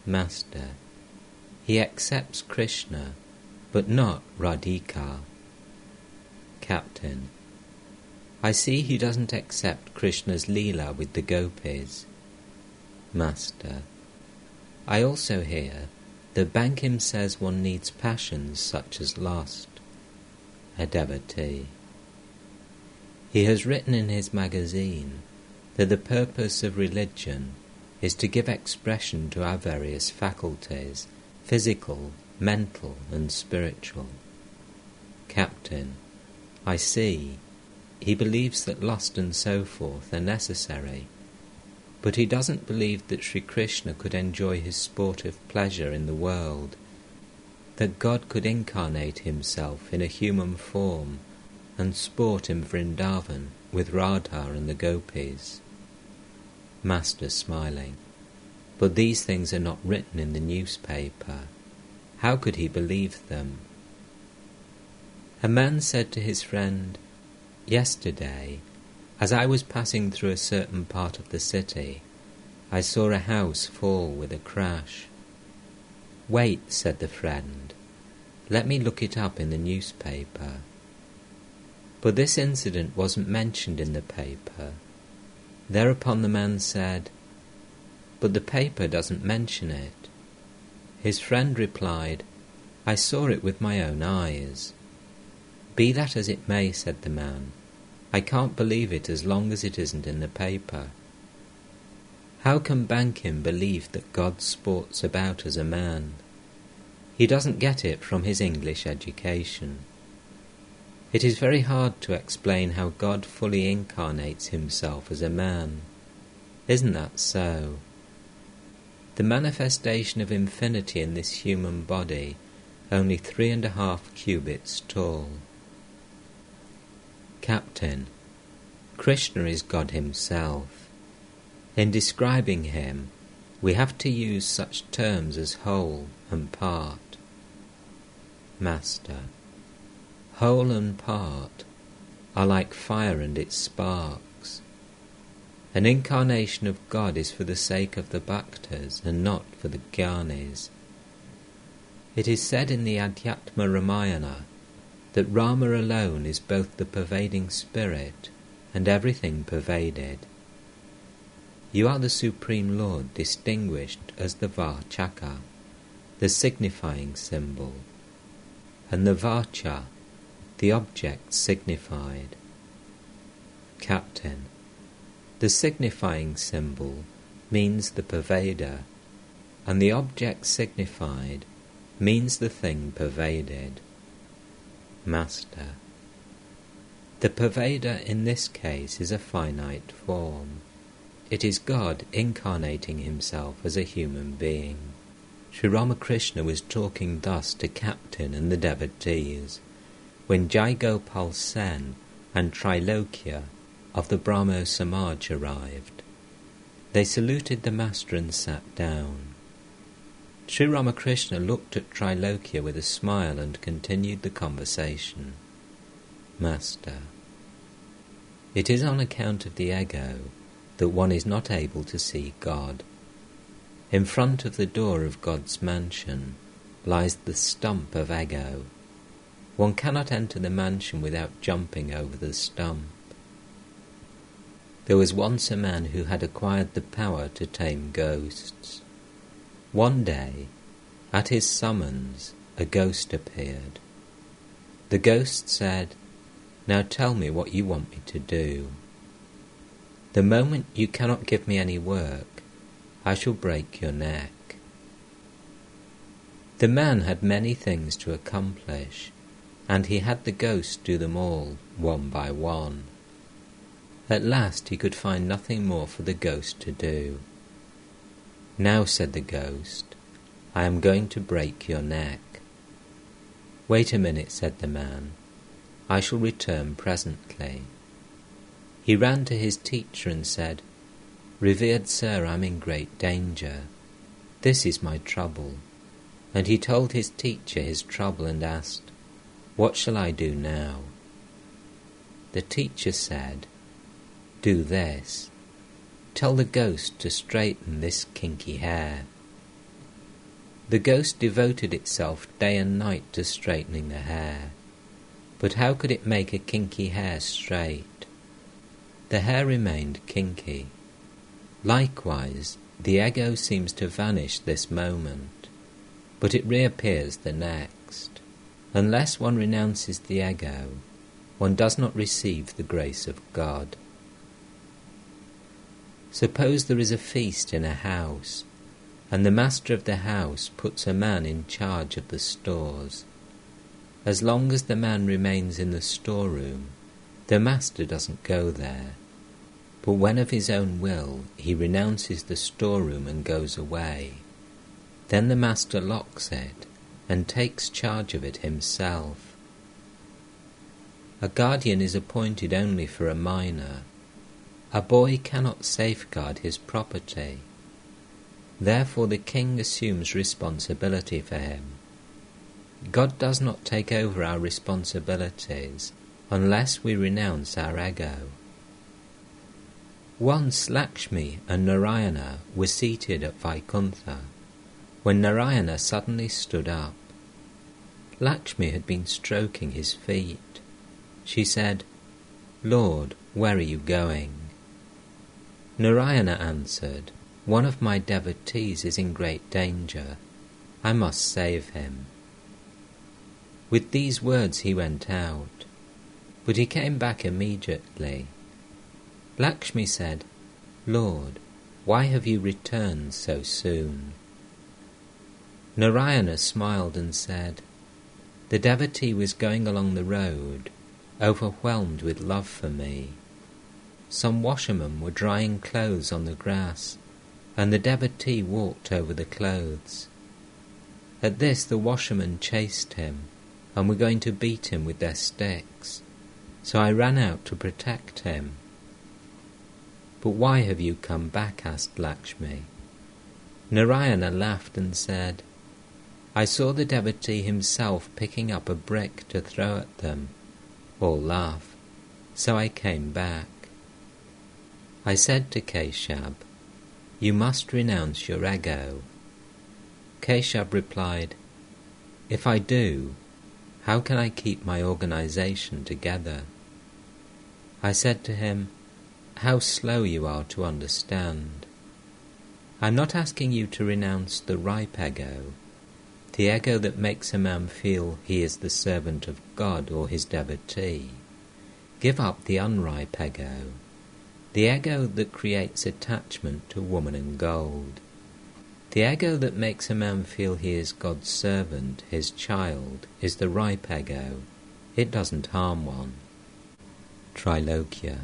Master. He accepts Krishna, but not Radhika. Captain. I see he doesn't accept Krishna's Leela with the gopis. Master. I also hear that Bankim says one needs passions such as lust. A devotee. He has written in his magazine that the purpose of religion is to give expression to our various faculties, physical, mental, and spiritual. Captain. I see. He believes that lust and so forth are necessary, but he doesn't believe that Sri Krishna could enjoy his sportive pleasure in the world, that God could incarnate himself in a human form and sport in Vrindavan with Radha and the gopis. Master, smiling. But these things are not written in the newspaper. How could he believe them? A man said to his friend, Yesterday, as I was passing through a certain part of the city, I saw a house fall with a crash. Wait, said the friend, let me look it up in the newspaper. But this incident wasn't mentioned in the paper. Thereupon the man said, But the paper doesn't mention it. His friend replied, I saw it with my own eyes. Be that as it may, said the man, I can't believe it as long as it isn't in the paper. How can Bankim believe that God sports about as a man? He doesn't get it from his English education. It is very hard to explain how God fully incarnates himself as a man. Isn't that so? The manifestation of infinity in this human body, only 3.5 cubits tall. Captain, Krishna is God himself. In describing him, we have to use such terms as whole and part. Master, whole and part are like fire and its sparks. An incarnation of God is for the sake of the bhaktas and not for the jnanis. It is said in the Adhyatma Ramayana that Rama alone is both the pervading spirit and everything pervaded. You are the Supreme Lord distinguished as the Vachaka, the signifying symbol, and the Vacha, the object signified. Captain, the signifying symbol means the pervader, and the object signified means the thing pervaded. Master, the pervader in this case is a finite form. It is God incarnating himself as a human being. Sri Ramakrishna was talking thus to Captain and the devotees when Jai Gopal Sen and Trilokya of the Brahmo Samaj arrived. They saluted the master and sat down. Sri Ramakrishna looked at Trilokya with a smile and continued the conversation. Master, it is on account of the ego that one is not able to see God. In front of the door of God's mansion lies the stump of ego. One cannot enter the mansion without jumping over the stump. There was once a man who had acquired the power to tame ghosts. One day, at his summons, a ghost appeared. The ghost said, Now tell me what you want me to do. The moment you cannot give me any work, I shall break your neck. The man had many things to accomplish, and he had the ghost do them all, one by one. At last he could find nothing more for the ghost to do. "Now," said the ghost, "I am going to break your neck." "Wait a minute," said the man. "I shall return presently." He ran to his teacher and said, "Revered sir, I'm in great danger. This is my trouble." And he told his teacher his trouble and asked, "What shall I do now?" The teacher said, "Do this. Tell the ghost to straighten this kinky hair." The ghost devoted itself day and night to straightening the hair. But how could it make a kinky hair straight? The hair remained kinky. Likewise, the ego seems to vanish this moment, but it reappears the next. Unless one renounces the ego, one does not receive the grace of God. Suppose there is a feast in a house, and the master of the house puts a man in charge of the stores. As long as the man remains in the storeroom, the master doesn't go there. But when of his own will he renounces the storeroom and goes away, then the master locks it and takes charge of it himself. A guardian is appointed only for a minor. A boy cannot safeguard his property. Therefore the king assumes responsibility for him. God does not take over our responsibilities unless we renounce our ego. Once Lakshmi and Narayana were seated at Vaikuntha, when Narayana suddenly stood up. Lakshmi had been stroking his feet. She said, "Lord, where are you going?" Narayana answered, "One of my devotees is in great danger. I must save him." With these words he went out, but he came back immediately. Lakshmi said, "Lord, why have you returned so soon?" Narayana smiled and said, "The devotee was going along the road, overwhelmed with love for me. Some washermen were drying clothes on the grass, and the devotee walked over the clothes. At this the washermen chased him, and were going to beat him with their sticks, so I ran out to protect him." "But why have you come back?" asked Lakshmi. Narayana laughed and said, "I saw the devotee himself picking up a brick to throw at them. All laugh, so I came back. I said to Keshab, 'You must renounce your ego.' Keshab replied, 'If I do, how can I keep my organization together?' I said to him, 'How slow you are to understand. I'm not asking you to renounce the ripe ego, the ego that makes a man feel he is the servant of God or his devotee. Give up the unripe ego, the ego that creates attachment to woman and gold. The ego that makes a man feel he is God's servant, his child, is the ripe ego. It doesn't harm one.'" Trilokya.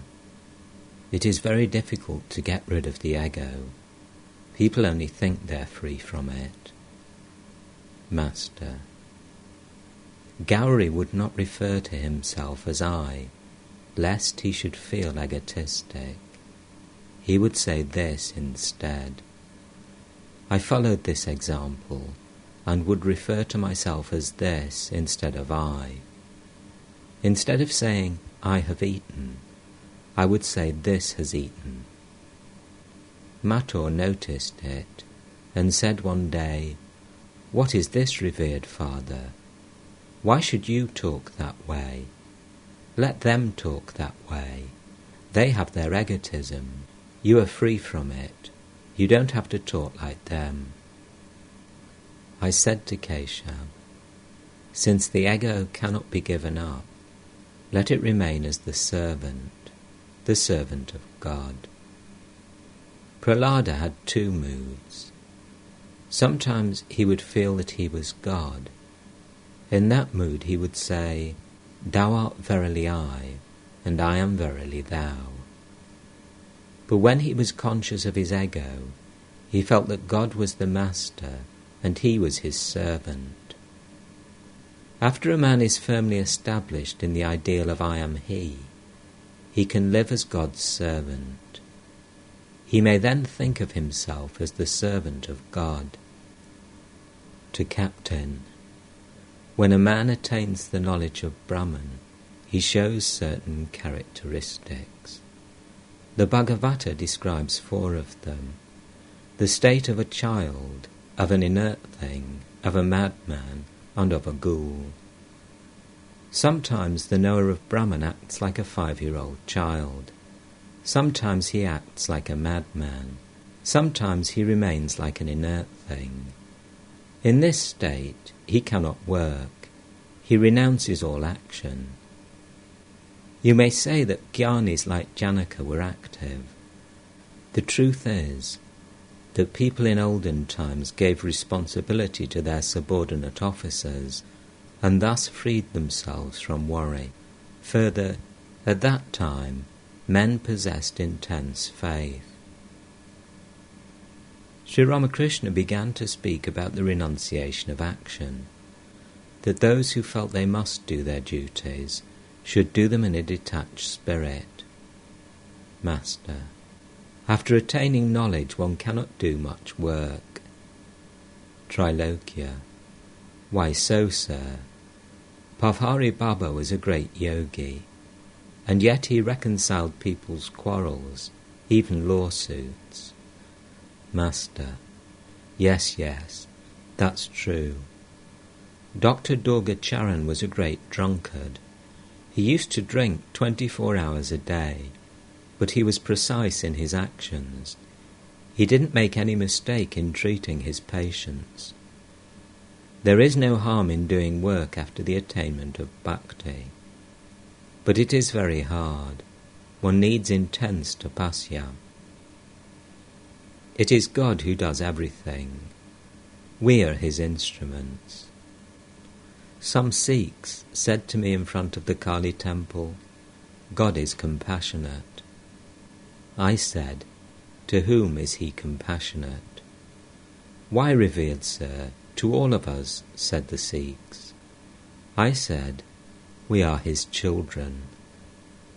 It is very difficult to get rid of the ego. People only think they're free from it. Master. Gauri would not refer to himself as I, lest he should feel egotistic. He would say this instead. I followed this example and would refer to myself as this instead of I. Instead of saying, "I have eaten," I would say, "This has eaten." Mathur noticed it and said one day, "What is this, revered father? Why should you talk that way? Let them talk that way. They have their egotism. You are free from it. You don't have to talk like them." I said to Keshab, "Since the ego cannot be given up, let it remain as the servant of God." Prahlada had two moods. Sometimes he would feel that he was God. In that mood he would say, "Thou art verily I, and I am verily thou." But when he was conscious of his ego, he felt that God was the master and he was his servant. After a man is firmly established in the ideal of I am he can live as God's servant. He may then think of himself as the servant of God. To Captain, when a man attains the knowledge of Brahman, he shows certain characteristics. The Bhagavata describes 4 of them: the state of a child, of an inert thing, of a madman, and of a ghoul. Sometimes the knower of Brahman acts like a 5-year-old child. Sometimes he acts like a madman. Sometimes he remains like an inert thing. In this state, he cannot work. He renounces all action. You may say that jnanis like Janaka were active. The truth is that people in olden times gave responsibility to their subordinate officers and thus freed themselves from worry. Further, at that time, men possessed intense faith. Sri Ramakrishna began to speak about the renunciation of action, that those who felt they must do their duties should do them in a detached spirit. Master, after attaining knowledge one cannot do much work. Trilokya. Why so, sir? Pavhari Baba was a great yogi, and yet he reconciled people's quarrels, even lawsuits. Master. Yes, that's true. Dr. Durga Charan was a great drunkard. He used to drink 24 hours a day, but he was precise in his actions. He didn't make any mistake in treating his patients. There is no harm in doing work after the attainment of bhakti. But it is very hard. One needs intense tapasya. It is God who does everything. We are his instruments. Some Sikhs said to me in front of the Kali temple, God is compassionate. I said, to whom is he compassionate? Why, revered sir, to all of us, said the Sikhs. I said, we are his children.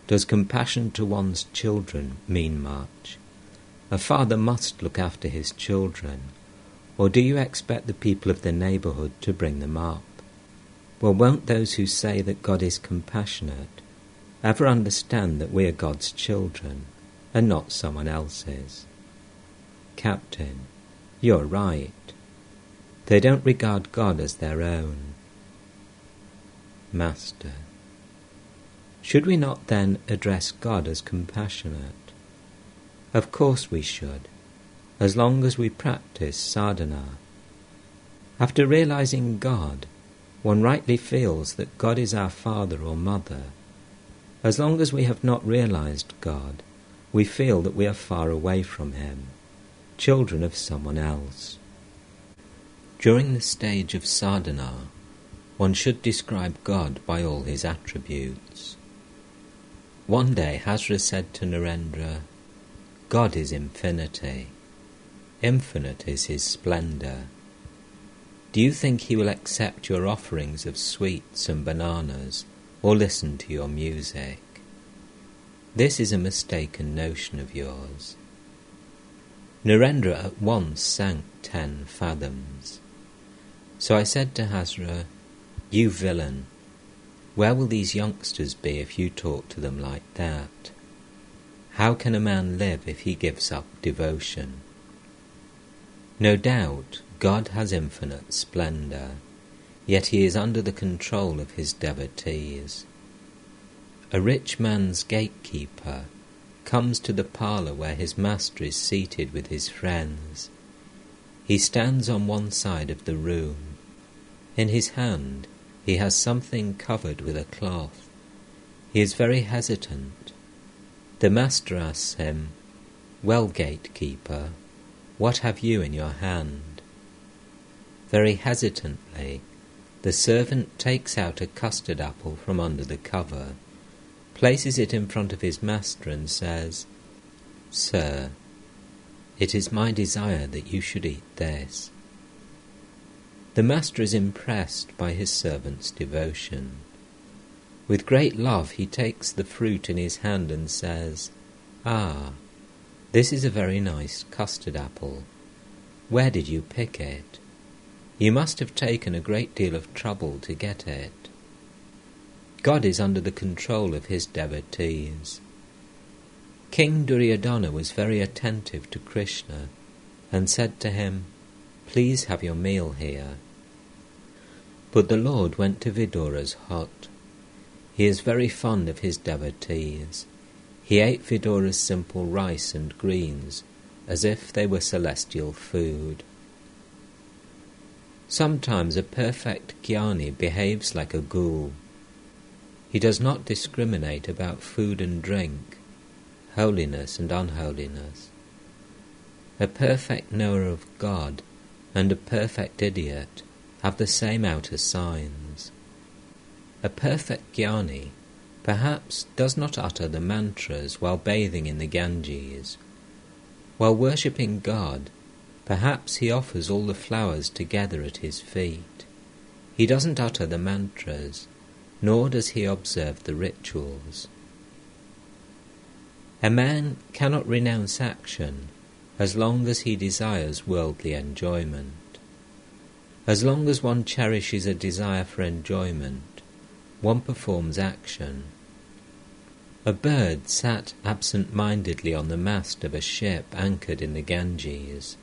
Does compassion to one's children mean much? A father must look after his children, or do you expect the people of the neighbourhood to bring them up? Well, won't those who say that God is compassionate ever understand that we are God's children and not someone else's? Captain, you're right. They don't regard God as their own. Master, should we not then address God as compassionate? Of course we should, as long as we practice sadhana. After realizing God, one rightly feels that God is our father or mother. As long as we have not realized God, we feel that we are far away from him, children of someone else. During the stage of sadhana, one should describe God by all his attributes. One day Hazra said to Narendra, God is infinity. Infinite is his splendour. Do you think he will accept your offerings of sweets and bananas or listen to your music? This is a mistaken notion of yours. Narendra at once sank 10 fathoms. So I said to Hazra, you villain, where will these youngsters be if you talk to them like that? How can a man live if he gives up devotion? No doubt God has infinite splendour, yet he is under the control of his devotees. A rich man's gatekeeper comes to the parlour where his master is seated with his friends. He stands on one side of the room. In his hand he has something covered with a cloth. He is very hesitant. The master asks him, well, gatekeeper, what have you in your hand? Very hesitantly, the servant takes out a custard apple from under the cover, places it in front of his master and says, Sir, it is my desire that you should eat this. The master is impressed by his servant's devotion. With great love he takes the fruit in his hand and says, "Ah, this is a very nice custard apple. Where did you pick it? You must have taken a great deal of trouble to get it." God is under the control of his devotees. King Duryodhana was very attentive to Krishna and said to him, "Please have your meal here." But the Lord went to Vidura's hut. He is very fond of his devotees. He ate Vidura's simple rice and greens as if they were celestial food. Sometimes a perfect jnani behaves like a ghoul. He does not discriminate about food and drink, holiness and unholiness. A perfect knower of God and a perfect idiot have the same outer signs. A perfect jnani perhaps does not utter the mantras while bathing in the Ganges. While worshipping God, perhaps he offers all the flowers together at his feet. He doesn't utter the mantras, nor does he observe the rituals. A man cannot renounce action as long as he desires worldly enjoyment. As long as one cherishes a desire for enjoyment, one performs action. A bird sat absent-mindedly on the mast of a ship anchored in the Ganges.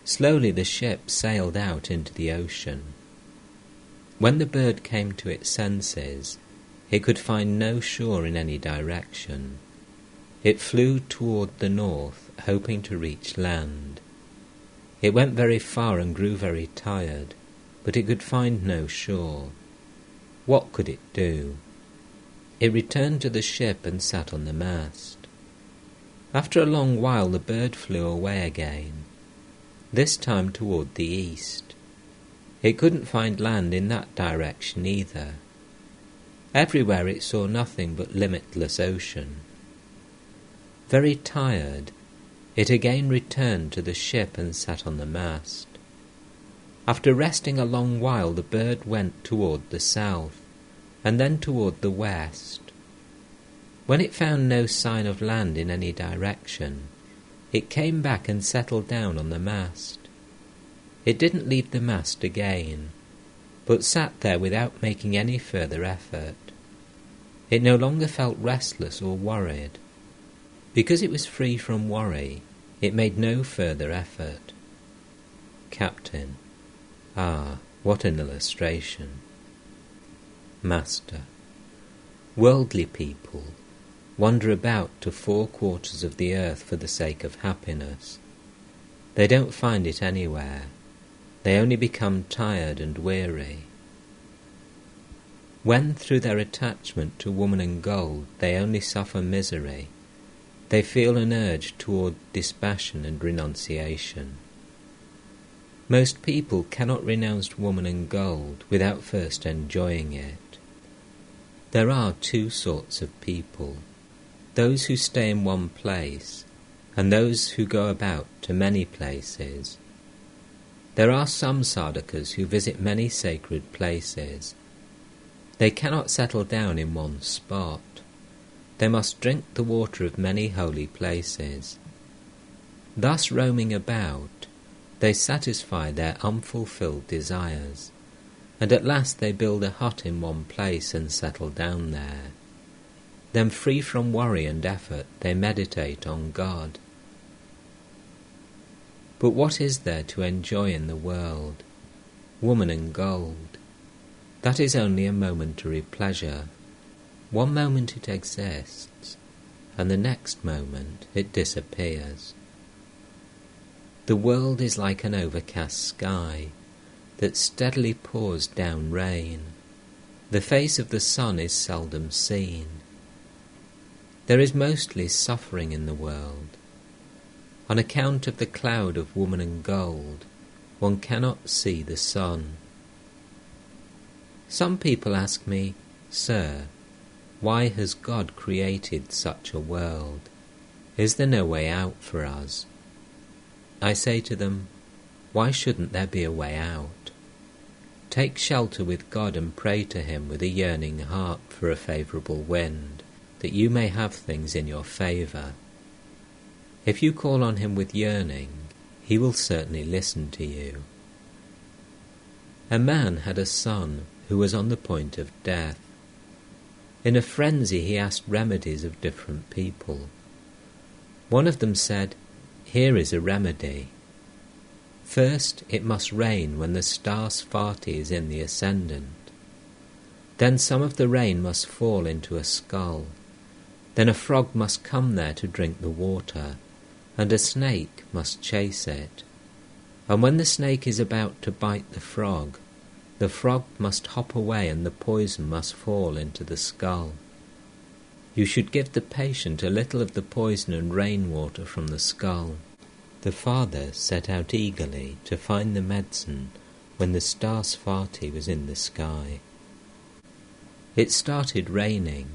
Slowly the ship sailed out into the ocean. When the bird came to its senses, it could find no shore in any direction. It flew toward the north, hoping to reach land. It went very far and grew very tired, but it could find no shore. What could it do? It returned to the ship and sat on the mast. After a long while the bird flew away again, this time toward the east. It couldn't find land in that direction either. Everywhere it saw nothing but limitless ocean. Very tired, it again returned to the ship and sat on the mast. After resting a long while, the bird went toward the south, and then toward the west. When it found no sign of land in any direction, it came back and settled down on the mast. It didn't leave the mast again, but sat there without making any further effort. It no longer felt restless or worried. Because it was free from worry, it made no further effort. Captain: Ah, what an illustration. Master: Worldly people wander about to 4 quarters of the earth for the sake of happiness. They don't find it anywhere. They only become tired and weary. When, through their attachment to woman and gold, they only suffer misery, they feel an urge toward dispassion and renunciation. Most people cannot renounce woman and gold without first enjoying it. There are 2 sorts of people: those who stay in one place, and those who go about to many places. There are some sadhakas who visit many sacred places. They cannot settle down in one spot. They must drink the water of many holy places. Thus roaming about, they satisfy their unfulfilled desires, and at last they build a hut in one place and settle down there. Then, free from worry and effort, they meditate on God. But what is there to enjoy in the world? Woman and gold. That is only a momentary pleasure. One moment it exists, and the next moment it disappears. The world is like an overcast sky that steadily pours down rain. The face of the sun is seldom seen. There is mostly suffering in the world. On account of the cloud of woman and gold, one cannot see the sun. Some people ask me, "Sir, why has God created such a world? Is there no way out for us? I say to them, why shouldn't there be a way out? Take shelter with God and pray to him with a yearning heart for a favourable wind, that you may have things in your favour. If you call on him with yearning, he will certainly listen to you. A man had a son who was on the point of death. In a frenzy he asked remedies of different people. One of them said, "Here is a remedy. First, it must rain when the star Sphati is in the ascendant. Then some of the rain must fall into a skull. Then a frog must come there to drink the water, and a snake must chase it. And when the snake is about to bite the frog must hop away and the poison must fall into the skull. You should give the patient a little of the poison and rainwater from the skull." The father set out eagerly to find the medicine when the star Sphati was in the sky. It started raining.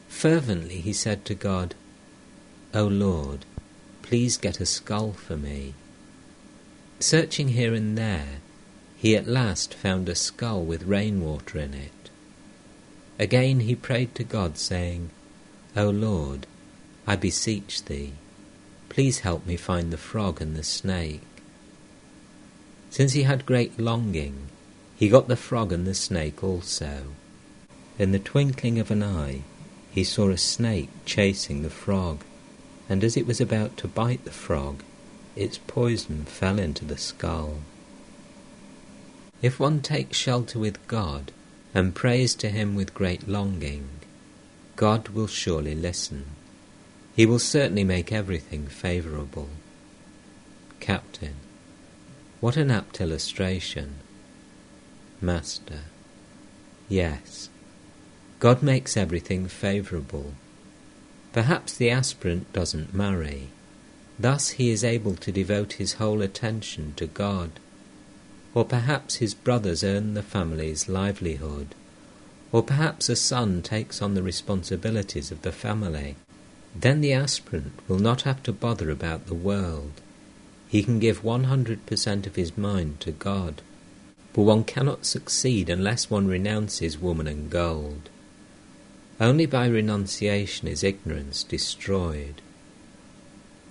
Fervently he said to God, "O Lord, please get a skull for me." Searching here and there, he at last found a skull with rainwater in it. Again he prayed to God, saying, "O Lord, I beseech thee, please help me find the frog and the snake." Since he had great longing, he got the frog and the snake also. In the twinkling of an eye, he saw a snake chasing the frog, and as it was about to bite the frog, its poison fell into the skull. If one takes shelter with God and prays to him with great longing, God will surely listen. He will certainly make everything favourable. Captain: What an apt illustration. Master: Yes, God makes everything favourable. Perhaps the aspirant doesn't marry. Thus he is able to devote his whole attention to God. Or perhaps his brothers earn the family's livelihood. Or perhaps a son takes on the responsibilities of the family. Then the aspirant will not have to bother about the world. He can give 100% of his mind to God. But one cannot succeed unless one renounces woman and gold. Only by renunciation is ignorance destroyed.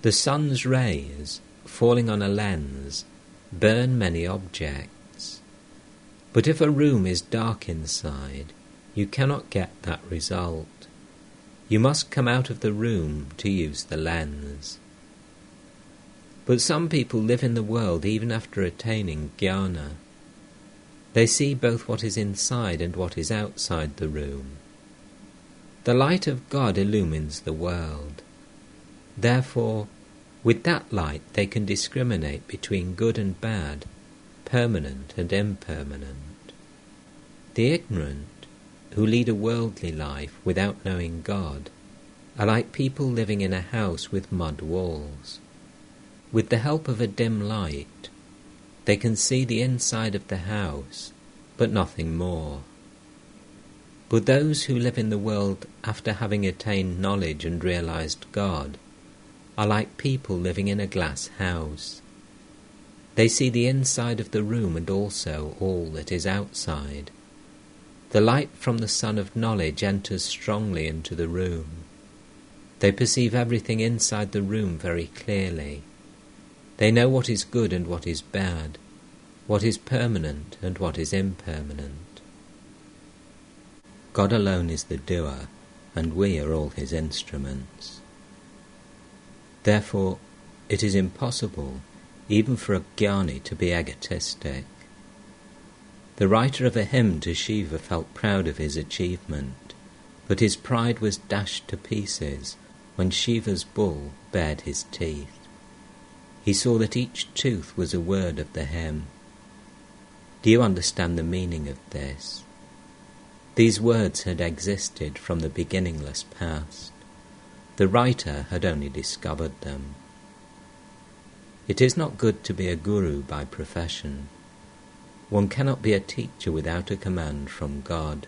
The sun's rays, falling on a lens, burn many objects. But if a room is dark inside, you cannot get that result. You must come out of the room to use the lens. But some people live in the world even after attaining jnana. They see both what is inside and what is outside the room. The light of God illumines the world. Therefore, with that light they can discriminate between good and bad, permanent and impermanent. The ignorant, who lead a worldly life without knowing God, are like people living in a house with mud walls. With the help of a dim light, they can see the inside of the house, but nothing more. But those who live in the world after having attained knowledge and realized God are like people living in a glass house. They see the inside of the room and also all that is outside. The light from the sun of knowledge enters strongly into the room. They perceive everything inside the room very clearly. They know what is good and what is bad, what is permanent and what is impermanent. God alone is the doer, and we are all his instruments. Therefore, it is impossible even for a jnani to be egotistic. The writer of a hymn to Shiva felt proud of his achievement, but his pride was dashed to pieces when Shiva's bull bared his teeth. He saw that each tooth was a word of the hymn. Do you understand the meaning of this? These words had existed from the beginningless past. The writer had only discovered them. It is not good to be a guru by profession. One cannot be a teacher without a command from God.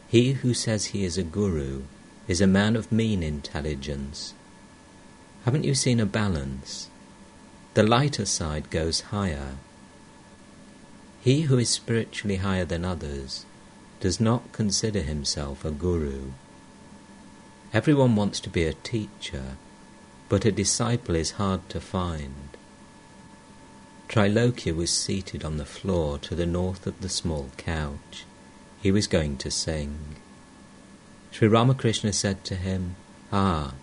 He who says he is a guru is a man of mean intelligence. Haven't you seen a balance? The lighter side goes higher. He who is spiritually higher than others does not consider himself a guru. Everyone wants to be a teacher, but a disciple is hard to find. Trilokya was seated on the floor to the north of the small couch. He was going to sing. Sri Ramakrishna said to him, "Ah,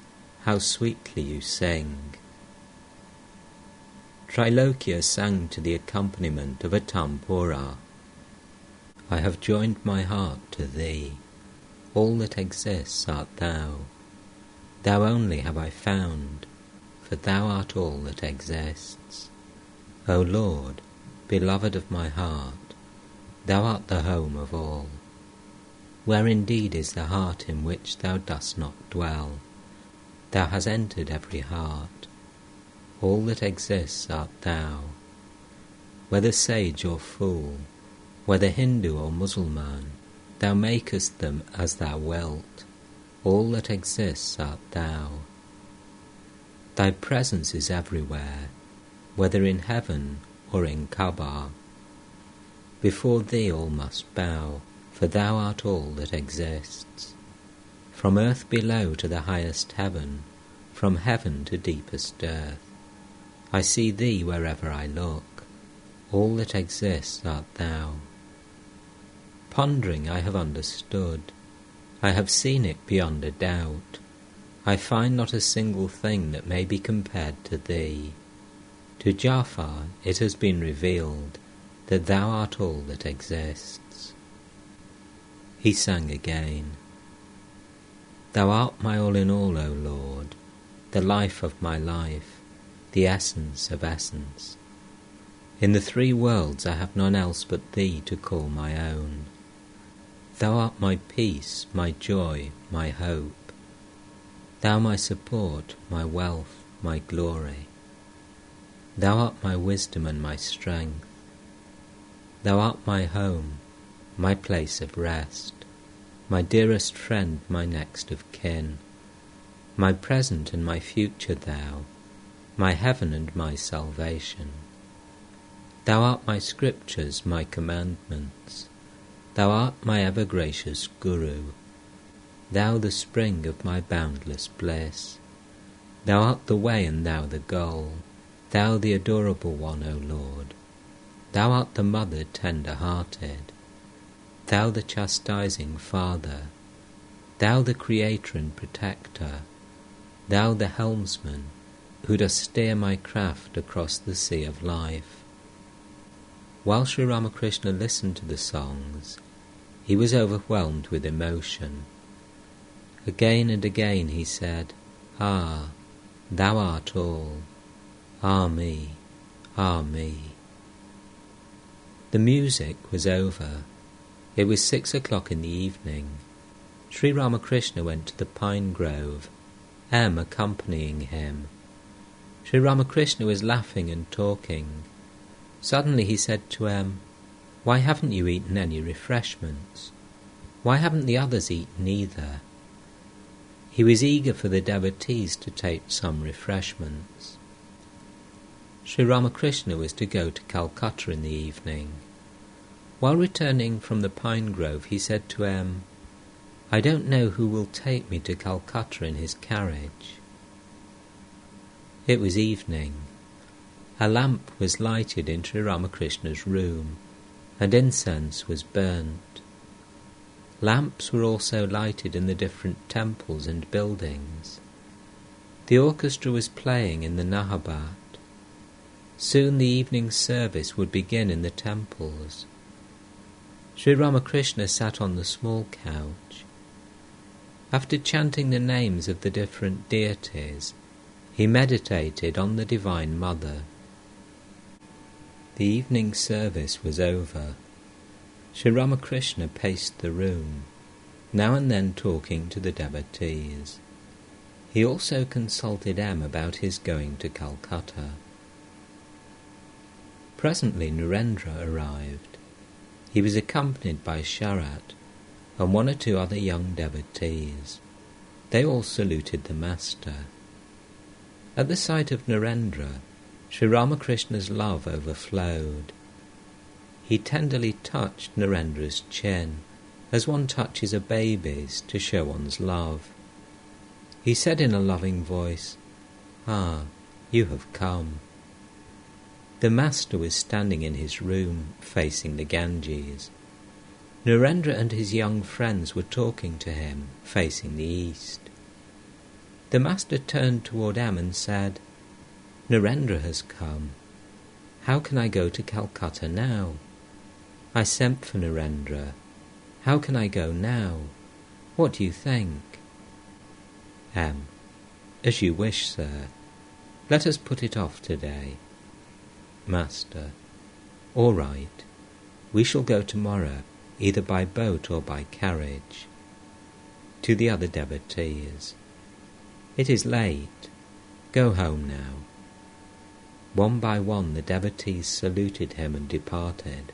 how sweetly you sing." Trilokya sang to the accompaniment of a tampura. "I have joined my heart to thee. All that exists art thou. Thou only have I found, for thou art all that exists. O Lord, beloved of my heart, thou art the home of all. Where indeed is the heart in which thou dost not dwell? Thou hast entered every heart. All that exists art thou. Whether sage or fool, whether Hindu or Mussulman, thou makest them as thou wilt. All that exists art thou. Thy presence is everywhere, whether in heaven or in Kaaba. Before thee all must bow, for thou art all that exists. From earth below to the highest heaven, from heaven to deepest earth, I see thee wherever I look. All that exists art thou. Pondering I have understood. I have seen it beyond a doubt. I find not a single thing that may be compared to thee. To Jafar it has been revealed that thou art all that exists." He sang again, "Thou art my all in all, O Lord, the life of my life, the essence of essence. In the three worlds I have none else but thee to call my own. Thou art my peace, my joy, my hope. Thou my support, my wealth, my glory. Thou art my wisdom and my strength. Thou art my home, my place of rest, my dearest friend, my next of kin, my present and my future thou, my heaven and my salvation. Thou art my scriptures, my commandments. Thou art my ever-gracious Guru. Thou the spring of my boundless bliss. Thou art the way and thou the goal. Thou the adorable one, O Lord. Thou art the mother tender-hearted. Thou the chastising Father. Thou the Creator and Protector. Thou the helmsman, who dost steer my craft across the sea of life." While Sri Ramakrishna listened to the songs, he was overwhelmed with emotion. Again and again he said, "Ah, thou art all. Ah me, ah me." The music was over. It was 6 o'clock in the evening. Sri Ramakrishna went to the pine grove, M accompanying him. Sri Ramakrishna was laughing and talking. Suddenly he said to M, "Why haven't you eaten any refreshments? Why haven't the others eaten either?" He was eager for the devotees to take some refreshments. Sri Ramakrishna was to go to Calcutta in the evening. While returning from the pine grove, he said to M, "I don't know who will take me to Calcutta in his carriage." It was evening. A lamp was lighted in Sri Ramakrishna's room, and incense was burnt. Lamps were also lighted in the different temples and buildings. The orchestra was playing in the Nahabat. Soon the evening service would begin in the temples. Sri Ramakrishna sat on the small couch. After chanting the names of the different deities, he meditated on the Divine Mother. The evening service was over. Sri Ramakrishna paced the room, now and then talking to the devotees. He also consulted M about his going to Calcutta. Presently Narendra arrived. He was accompanied by Sharat and one or two other young devotees. They all saluted the Master. At the sight of Narendra, Sri Ramakrishna's love overflowed. He tenderly touched Narendra's chin, as one touches a baby's to show one's love. He said in a loving voice, "Ah, you have come." The Master was standing in his room, facing the Ganges. Narendra and his young friends were talking to him, facing the east. The Master turned toward them and said, "Narendra has come. How can I go to Calcutta now? I sent for Narendra. How can I go now? What do you think?" As you wish, sir. Let us put it off today." Master: "All right. We shall go tomorrow, either by boat or by carriage." To the other devotees: "It is late. Go home now." One by one the devotees saluted him and departed.